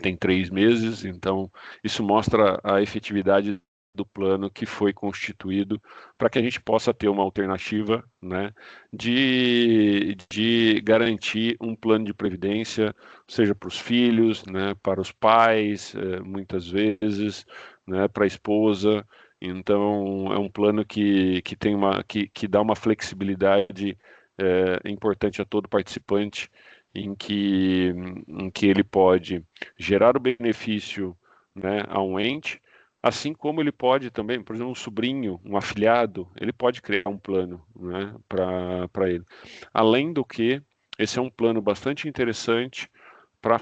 tem 3 meses, então isso mostra a efetividade do plano que foi constituído para que a gente possa ter uma alternativa, né, de garantir um plano de previdência, seja para os filhos, né, para os pais, muitas vezes, né, para a esposa. Então é um plano que tem que dá uma flexibilidade importante a todo participante, em que ele pode gerar o benefício, né, a um ente, assim como ele pode também, por exemplo, um sobrinho, um afilhado, ele pode criar um plano, né, para ele. Além do que, esse é um plano bastante interessante para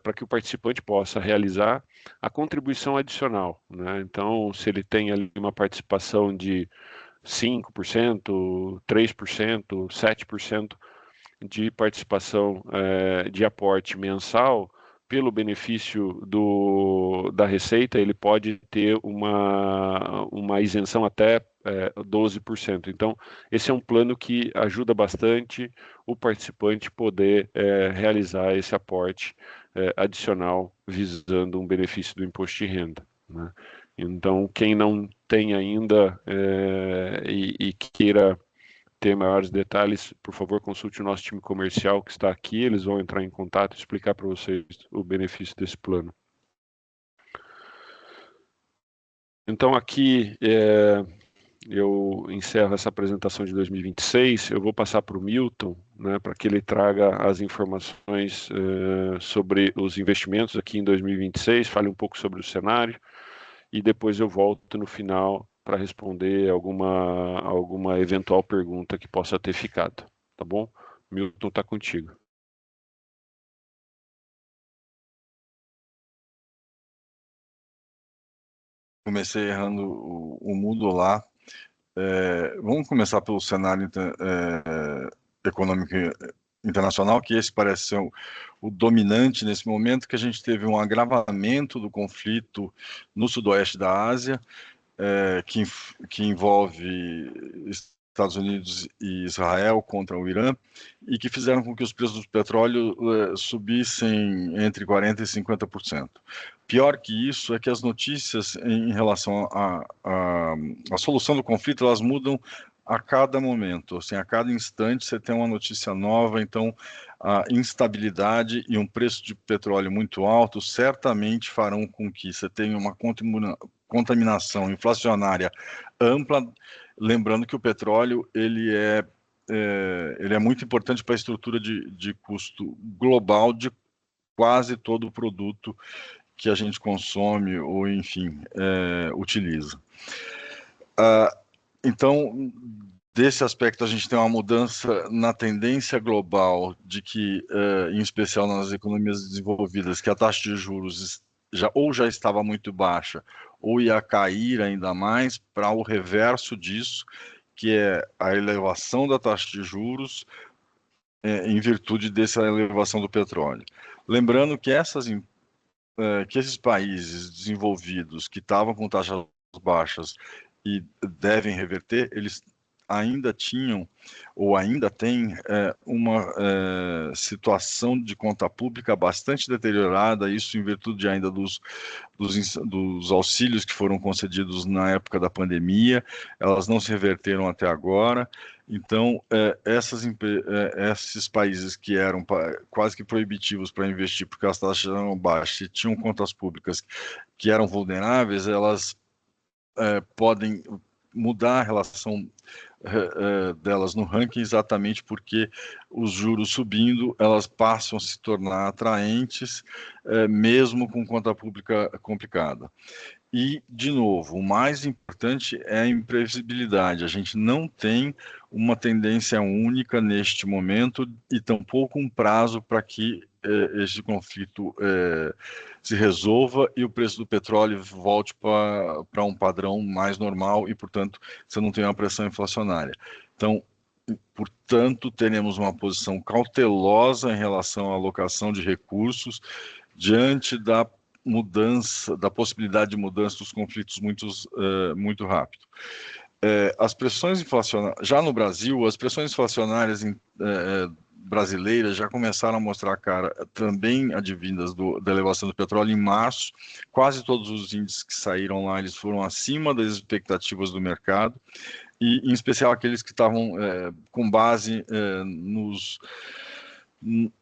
para que o participante possa realizar a contribuição adicional, né? Então, se ele tem ali uma participação de 5%, 3%, 7% de participação de aporte mensal, pelo benefício da receita, ele pode ter uma isenção até 12%. Então, esse é um plano que ajuda bastante o participante poder realizar esse aporte adicional visando um benefício do imposto de renda, né? Então, quem não tem ainda e queira ter maiores detalhes, por favor, consulte o nosso time comercial que está aqui, eles vão entrar em contato e explicar para vocês o benefício desse plano. Então, aqui eu encerro essa apresentação de 2026, eu vou passar para o Milton, né, para que ele traga as informações sobre os investimentos aqui em 2026, fale um pouco sobre o cenário, e depois eu volto no final para responder alguma eventual pergunta que possa ter ficado, tá bom? Milton, está contigo. Comecei errando o Moodle lá. Vamos começar pelo cenário econômico internacional, que esse parece ser o dominante nesse momento, que a gente teve um agravamento do conflito no sudoeste da Ásia, que envolve Estados Unidos e Israel contra o Irã, e que fizeram com que os preços do petróleo subissem entre 40% e 50%. Pior que isso é que as notícias em relação à solução do conflito, elas mudam a cada momento, assim, a cada instante você tem uma notícia nova, então a instabilidade e um preço de petróleo muito alto certamente farão com que você tenha uma contaminação inflacionária ampla, lembrando que o petróleo ele é muito importante para a estrutura de custo global de quase todo o produto que a gente consome ou, enfim, utiliza. Então, desse aspecto, a gente tem uma mudança na tendência global de que, em especial nas economias desenvolvidas, que a taxa de juros já estava muito baixa ou ia cair ainda mais para o reverso disso, que é a elevação da taxa de juros em virtude dessa elevação do petróleo. Lembrando que que esses países desenvolvidos que estavam com taxas baixas e devem reverter, eles ainda tinham ou ainda têm uma situação de conta pública bastante deteriorada, isso em virtude ainda dos auxílios que foram concedidos na época da pandemia, elas não se reverteram até agora. Então, esses países que eram quase que proibitivos para investir porque as taxas eram baixas e tinham contas públicas que eram vulneráveis, elas podem mudar a relação delas no ranking exatamente porque os juros subindo, elas passam a se tornar atraentes, mesmo com conta pública complicada. E, de novo, o mais importante é a imprevisibilidade. A gente não tem uma tendência única neste momento e tampouco um prazo para que esse conflito se resolva e o preço do petróleo volte para um padrão mais normal e, portanto, você não tem uma pressão inflacionária. Então, portanto, teremos uma posição cautelosa em relação à alocação de recursos diante da possibilidade de mudança dos conflitos muito rápido. As pressões inflacionárias, já no Brasil, as pressões inflacionárias brasileiras já começaram a mostrar a cara, também advindas da elevação do petróleo em março. Quase todos os índices que saíram lá, eles foram acima das expectativas do mercado, e em especial aqueles que estavam com base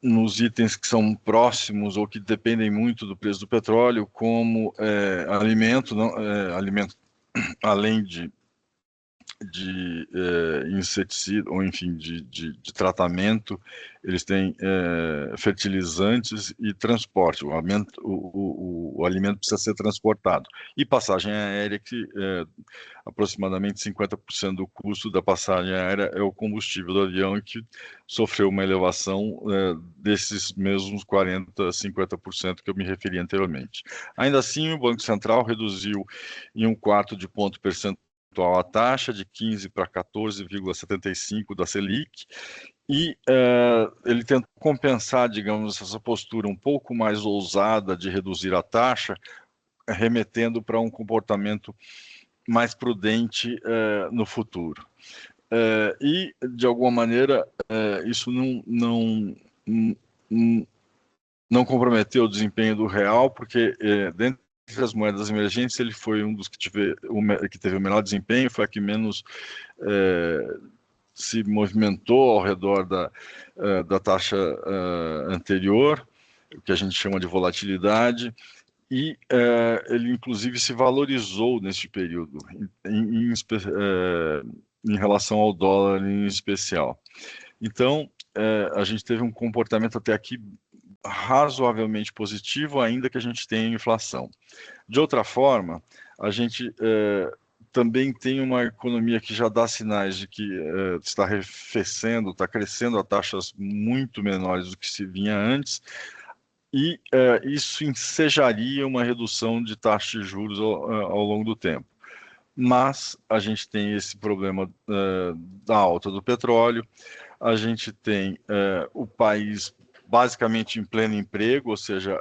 nos itens que são próximos ou que dependem muito do preço do petróleo, como alimento, além de inseticida, ou enfim, de tratamento, eles têm fertilizantes e transporte. O alimento precisa ser transportado. E passagem aérea, que aproximadamente 50% do custo da passagem aérea é o combustível do avião, que sofreu uma elevação desses mesmos 40%, 50% que eu me referi anteriormente. Ainda assim, o Banco Central reduziu em 1/4 de ponto percentual a taxa de 15 para 14,75 da Selic, e ele tentou compensar, digamos, essa postura um pouco mais ousada de reduzir a taxa, remetendo para um comportamento mais prudente no futuro. E, de alguma maneira, isso não comprometeu o desempenho do real, porque dentro as moedas emergentes, ele foi um dos que teve o menor desempenho, foi a que menos se movimentou ao redor da taxa anterior, o que a gente chama de volatilidade, e ele inclusive se valorizou neste período, em relação ao dólar em especial. Então, a gente teve um comportamento até aqui razoavelmente positivo, ainda que a gente tenha inflação. De outra forma, a gente também tem uma economia que já dá sinais de que está arrefecendo, está crescendo a taxas muito menores do que se vinha antes, e isso ensejaria uma redução de taxa de juros ao longo do tempo. Mas a gente tem esse problema da alta do petróleo, a gente tem o país basicamente em pleno emprego, ou seja,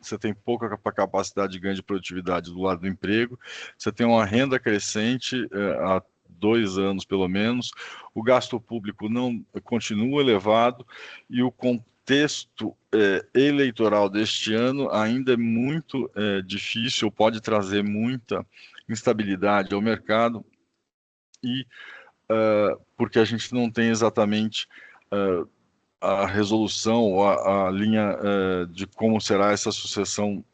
você tem pouca capacidade de ganho de produtividade do lado do emprego, você tem uma renda crescente há 2 anos pelo menos, o gasto público não continua elevado e o contexto eleitoral deste ano ainda é muito difícil, pode trazer muita instabilidade ao mercado e porque a gente não tem exatamente a resolução ou a linha de como será essa sucessão,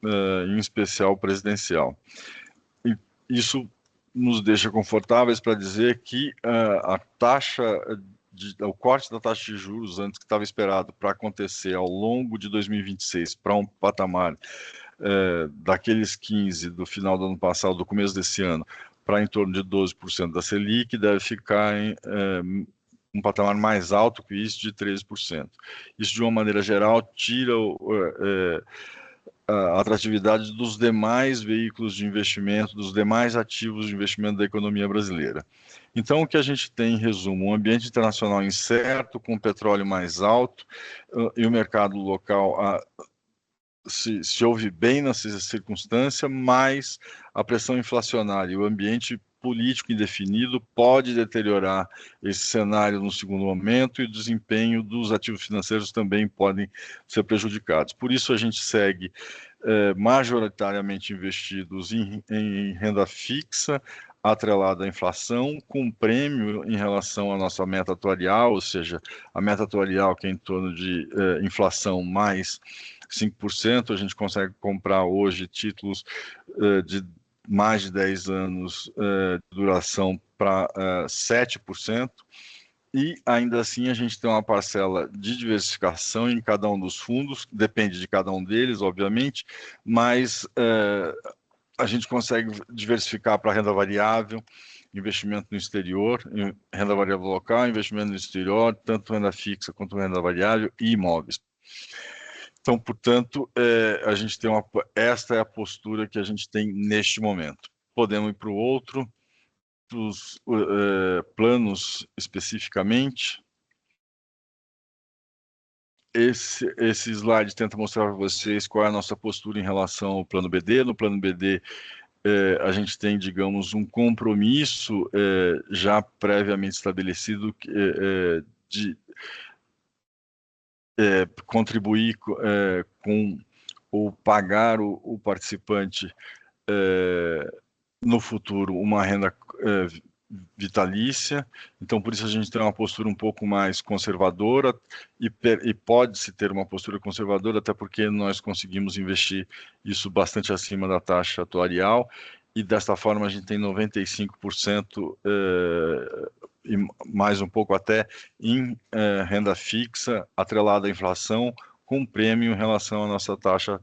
em especial presidencial. E isso nos deixa confortáveis para dizer que o corte da taxa de juros antes que estava esperado para acontecer ao longo de 2026 para um patamar daqueles 15 do final do ano passado, do começo desse ano, para em torno de 12% da Selic, deve ficar em um patamar mais alto que isso, de 13%. Isso, de uma maneira geral, tira a atratividade dos demais veículos de investimento, dos demais ativos de investimento da economia brasileira. Então, o que a gente tem, em resumo, um ambiente internacional incerto, com petróleo mais alto, e o mercado local se ouve bem nessa circunstância, mas a pressão inflacionária e o ambiente político indefinido pode deteriorar esse cenário no segundo momento e o desempenho dos ativos financeiros também podem ser prejudicados. Por isso a gente segue majoritariamente investidos em renda fixa, atrelada à inflação, com prêmio em relação à nossa meta atuarial, ou seja, a meta atuarial que é em torno de inflação mais 5%, a gente consegue comprar hoje títulos de mais de 10 anos de duração para 7%, e ainda assim a gente tem uma parcela de diversificação em cada um dos fundos, depende de cada um deles, obviamente, mas a gente consegue diversificar para renda variável, investimento no exterior, renda variável local, investimento no exterior, tanto renda fixa quanto renda variável e imóveis. Então, portanto, a gente tem esta é a postura que a gente tem neste momento. Podemos ir para o outro, para os planos especificamente. Esse slide tenta mostrar para vocês qual é a nossa postura em relação ao plano BD. No plano BD, a gente tem, digamos, um compromisso já previamente estabelecido de contribuir com ou pagar o participante no futuro uma renda vitalícia. Então, por isso a gente tem uma postura um pouco mais conservadora e pode-se ter uma postura conservadora, até porque nós conseguimos investir isso bastante acima da taxa atuarial, e desta forma a gente tem 95% e mais um pouco até em renda fixa, atrelada à inflação, com prêmio em relação à nossa taxa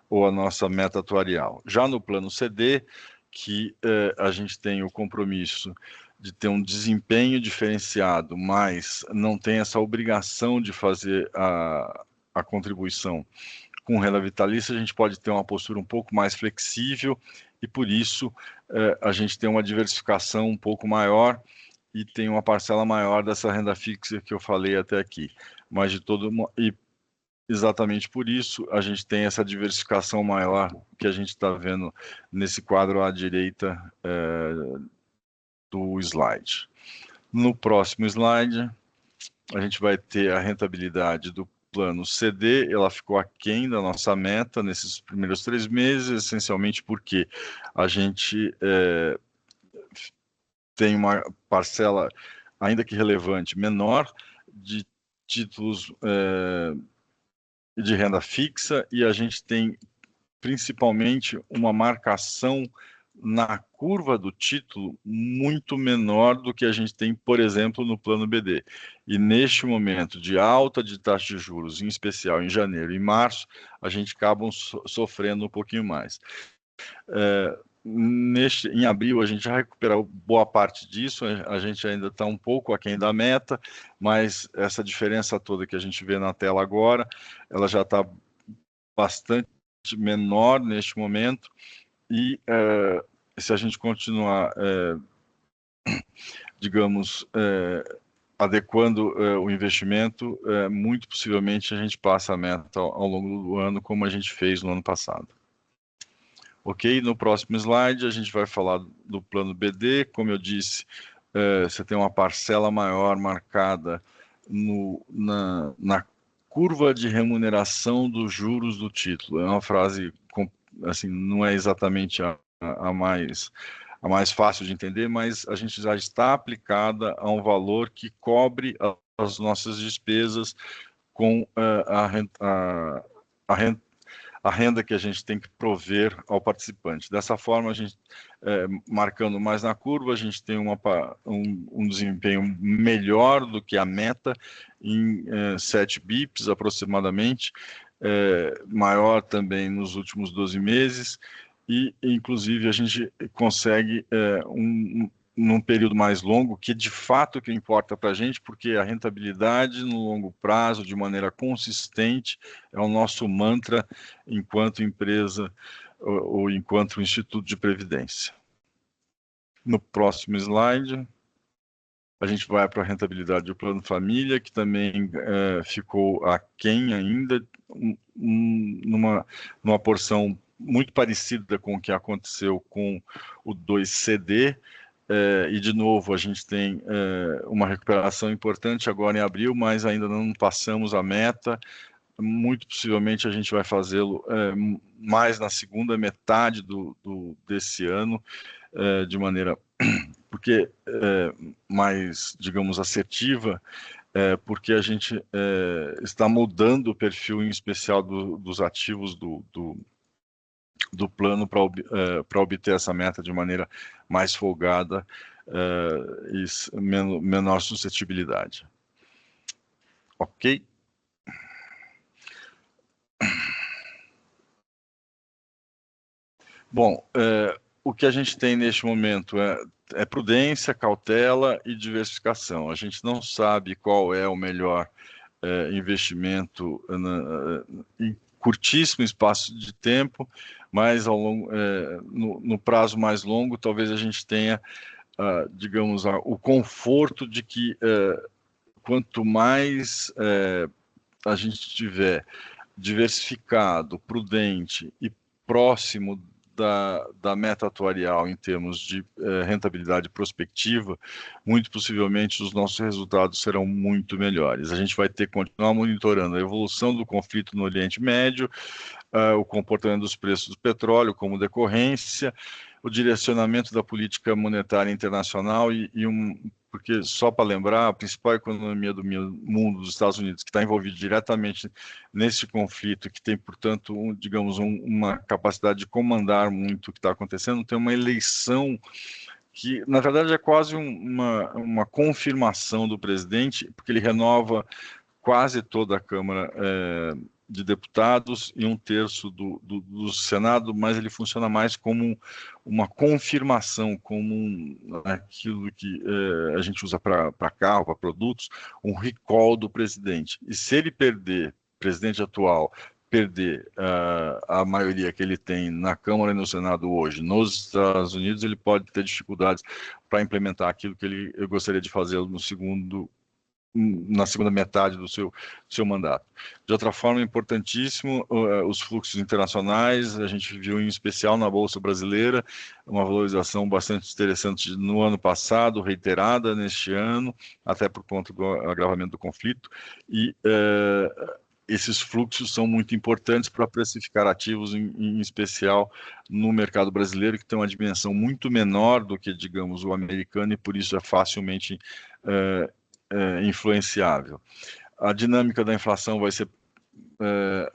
ou à nossa meta atuarial. Já no plano CD, que a gente tem o compromisso de ter um desempenho diferenciado, mas não tem essa obrigação de fazer a contribuição com renda vitalícia, a gente pode ter uma postura um pouco mais flexível e, por isso, a gente tem uma diversificação um pouco maior e tem uma parcela maior dessa renda fixa que eu falei até aqui. Mas, exatamente por isso, a gente tem essa diversificação maior que a gente está vendo nesse quadro à direita do slide. No próximo slide, a gente vai ter a rentabilidade do plano CD, ela ficou aquém da nossa meta nesses primeiros 3 meses, essencialmente porque a gente tem uma parcela, ainda que relevante, menor de títulos de renda fixa, e a gente tem principalmente uma marcação na curva do título muito menor do que a gente tem, por exemplo, no plano BD. E neste momento de alta de taxa de juros, em especial em janeiro e março, a gente acaba sofrendo um pouquinho mais. Em abril a gente já recuperou boa parte disso, a gente ainda está um pouco aquém da meta, mas essa diferença toda que a gente vê na tela agora, ela já está bastante menor neste momento, e se a gente continuar, digamos, adequando o investimento, muito possivelmente a gente passa a meta ao longo do ano, como a gente fez no ano passado. Ok, no próximo slide a gente vai falar do plano BD. Como eu disse, você tem uma parcela maior marcada na curva de remuneração dos juros do título. É uma frase, assim, não é exatamente a mais fácil de entender, mas a gente já está aplicada a um valor que cobre as nossas despesas com a renda que a gente tem que prover ao participante. Dessa forma, a gente, marcando mais na curva, a gente tem um desempenho melhor do que a meta, em 7 bips aproximadamente, maior também nos últimos 12 meses, e inclusive a gente consegue num período mais longo, que de fato que importa para a gente, porque a rentabilidade no longo prazo, de maneira consistente, é o nosso mantra enquanto empresa ou enquanto instituto de previdência. No próximo slide, a gente vai para a rentabilidade do plano família, que também ficou aquém ainda, numa porção muito parecida com o que aconteceu com o 2CD, e de novo a gente tem uma recuperação importante agora em abril, mas ainda não passamos a meta. Muito possivelmente a gente vai fazê-lo mais na segunda metade desse ano, de maneira, porque mais, digamos, assertiva, porque a gente está mudando o perfil em especial dos ativos do plano para obter essa meta de maneira mais folgada e menor suscetibilidade. Ok? Bom, o que a gente tem neste momento é prudência, cautela e diversificação. A gente não sabe qual é o melhor investimento em curtíssimo espaço de tempo, mas no prazo mais longo, talvez a gente tenha, digamos, o conforto de que quanto mais a gente tiver diversificado, prudente e próximo da meta atuarial em termos de rentabilidade prospectiva, muito possivelmente os nossos resultados serão muito melhores. A gente vai ter que continuar monitorando a evolução do conflito no Oriente Médio, o comportamento dos preços do petróleo como decorrência, o direcionamento da política monetária internacional porque, só para lembrar, a principal economia do mundo, dos Estados Unidos, que está envolvida diretamente nesse conflito, que tem, portanto, digamos, uma capacidade de comandar muito o que está acontecendo, tem uma eleição que, na verdade, é quase uma confirmação do presidente, porque ele renova quase toda a Câmara de Deputados e 1/3 do Senado, mas ele funciona mais como uma confirmação, como aquilo que a gente usa para carro, para produtos, um recall do presidente. E se ele perder, presidente atual, perder a maioria que ele tem na Câmara e no Senado hoje, nos Estados Unidos, ele pode ter dificuldades para implementar aquilo que ele gostaria de fazer na segunda metade do seu mandato. De outra forma, é importantíssimo os fluxos internacionais. A gente viu em especial na Bolsa Brasileira uma valorização bastante interessante no ano passado, reiterada neste ano, até por conta do agravamento do conflito, e esses fluxos são muito importantes para precificar ativos, em especial no mercado brasileiro, que tem uma dimensão muito menor do que, digamos, o americano, e por isso é facilmente influenciável. A dinâmica da inflação vai ser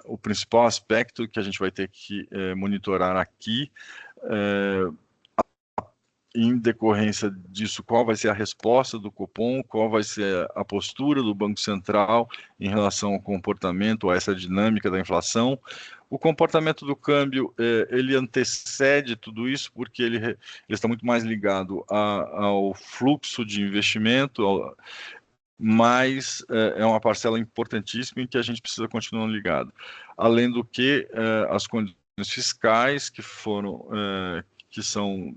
o principal aspecto que a gente vai ter que monitorar aqui. Em decorrência disso, qual vai ser a resposta do Copom, qual vai ser a postura do Banco Central em relação ao comportamento, a essa dinâmica da inflação. O comportamento do câmbio, ele antecede tudo isso, porque ele está muito mais ligado ao fluxo de investimento, mas é uma parcela importantíssima em que a gente precisa continuar ligado. Além do que, as condições fiscais que foram... que são,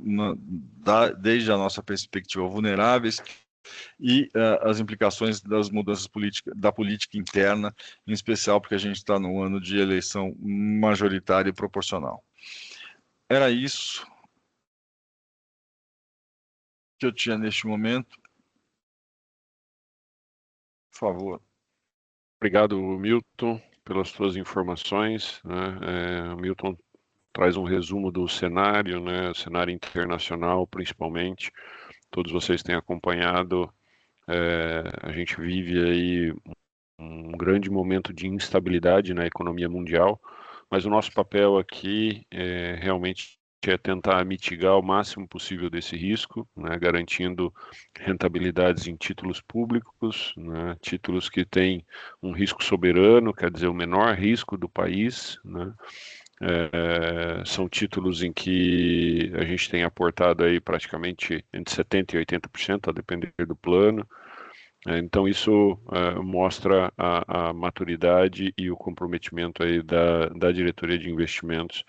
desde a nossa perspectiva, vulneráveis, e as implicações das mudanças da política interna, em especial porque a gente está no ano de eleição majoritária e proporcional. Era isso que eu tinha neste momento. Por favor. Obrigado, Milton, pelas suas informações, né? O Milton traz um resumo do cenário, né? O cenário internacional, principalmente. Todos vocês têm acompanhado. A gente vive aí um grande momento de instabilidade na economia mundial, mas o nosso papel aqui realmente é tentar mitigar o máximo possível desse risco, né, garantindo rentabilidades em títulos públicos, né, títulos que têm um risco soberano, quer dizer, o menor risco do país, né. São títulos em que a gente tem aportado aí praticamente entre 70% e 80%, a depender do plano. Então isso mostra a maturidade e o comprometimento aí da diretoria de investimentos,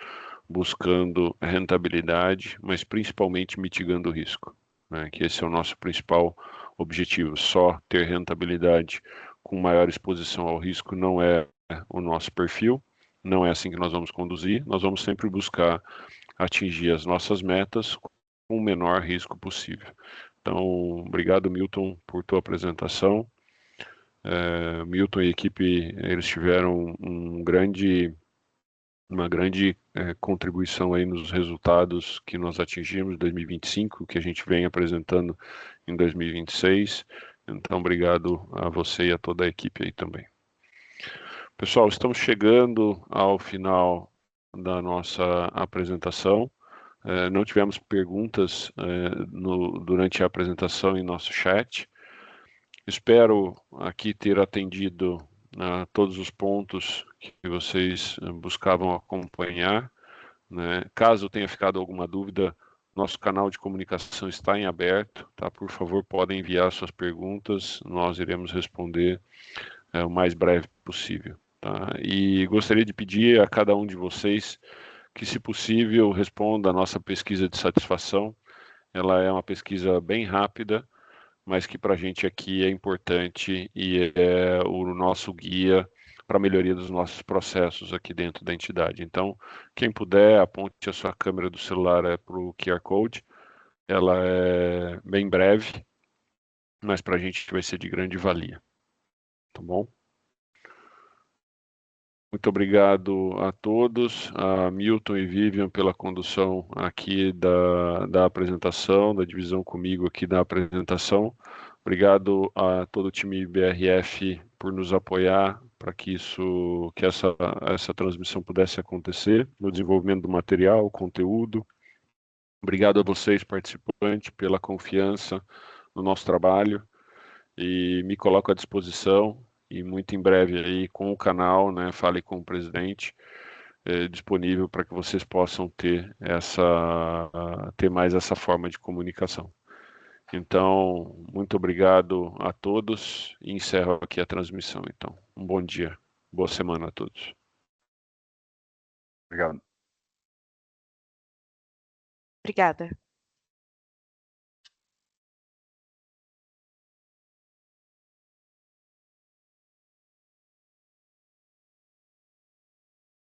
buscando rentabilidade, mas principalmente mitigando o risco, né? Que esse é o nosso principal objetivo. Só ter rentabilidade com maior exposição ao risco não é o nosso perfil, não é assim que nós vamos conduzir. Nós vamos sempre buscar atingir as nossas metas com o menor risco possível. Então, obrigado, Milton, por tua apresentação. Milton e equipe, eles tiveram uma grande contribuição aí nos resultados que nós atingimos em 2025, que a gente vem apresentando em 2026. Então, obrigado a você e a toda a equipe aí também. Pessoal, estamos chegando ao final da nossa apresentação. Não tivemos perguntas durante a apresentação em nosso chat. Espero aqui ter atendido a todos os pontos que vocês buscavam acompanhar, né? Caso tenha ficado alguma dúvida, nosso canal de comunicação está em aberto, tá? Por favor, podem enviar suas perguntas, nós iremos responder o mais breve possível, tá? E gostaria de pedir a cada um de vocês que, se possível, responda a nossa pesquisa de satisfação. Ela é uma pesquisa bem rápida, mas que para a gente aqui é importante e é o nosso guia para a melhoria dos nossos processos aqui dentro da entidade. Então, quem puder, aponte a sua câmera do celular para o QR Code. Ela é bem breve, mas para a gente vai ser de grande valia. Tá bom? Muito obrigado a todos, a Milton e Vivian pela condução aqui da apresentação, da divisão comigo aqui da apresentação. Obrigado a todo o time BRF por nos apoiar para que essa transmissão pudesse acontecer, no desenvolvimento do material, conteúdo. Obrigado a vocês, participantes, pela confiança no nosso trabalho, e me coloco à disposição, e muito em breve aí com o canal, né, Fale com o Presidente, disponível para que vocês possam ter mais essa forma de comunicação. Então, muito obrigado a todos e encerro aqui a transmissão. Então, um bom dia, boa semana a todos. Obrigado. Obrigada.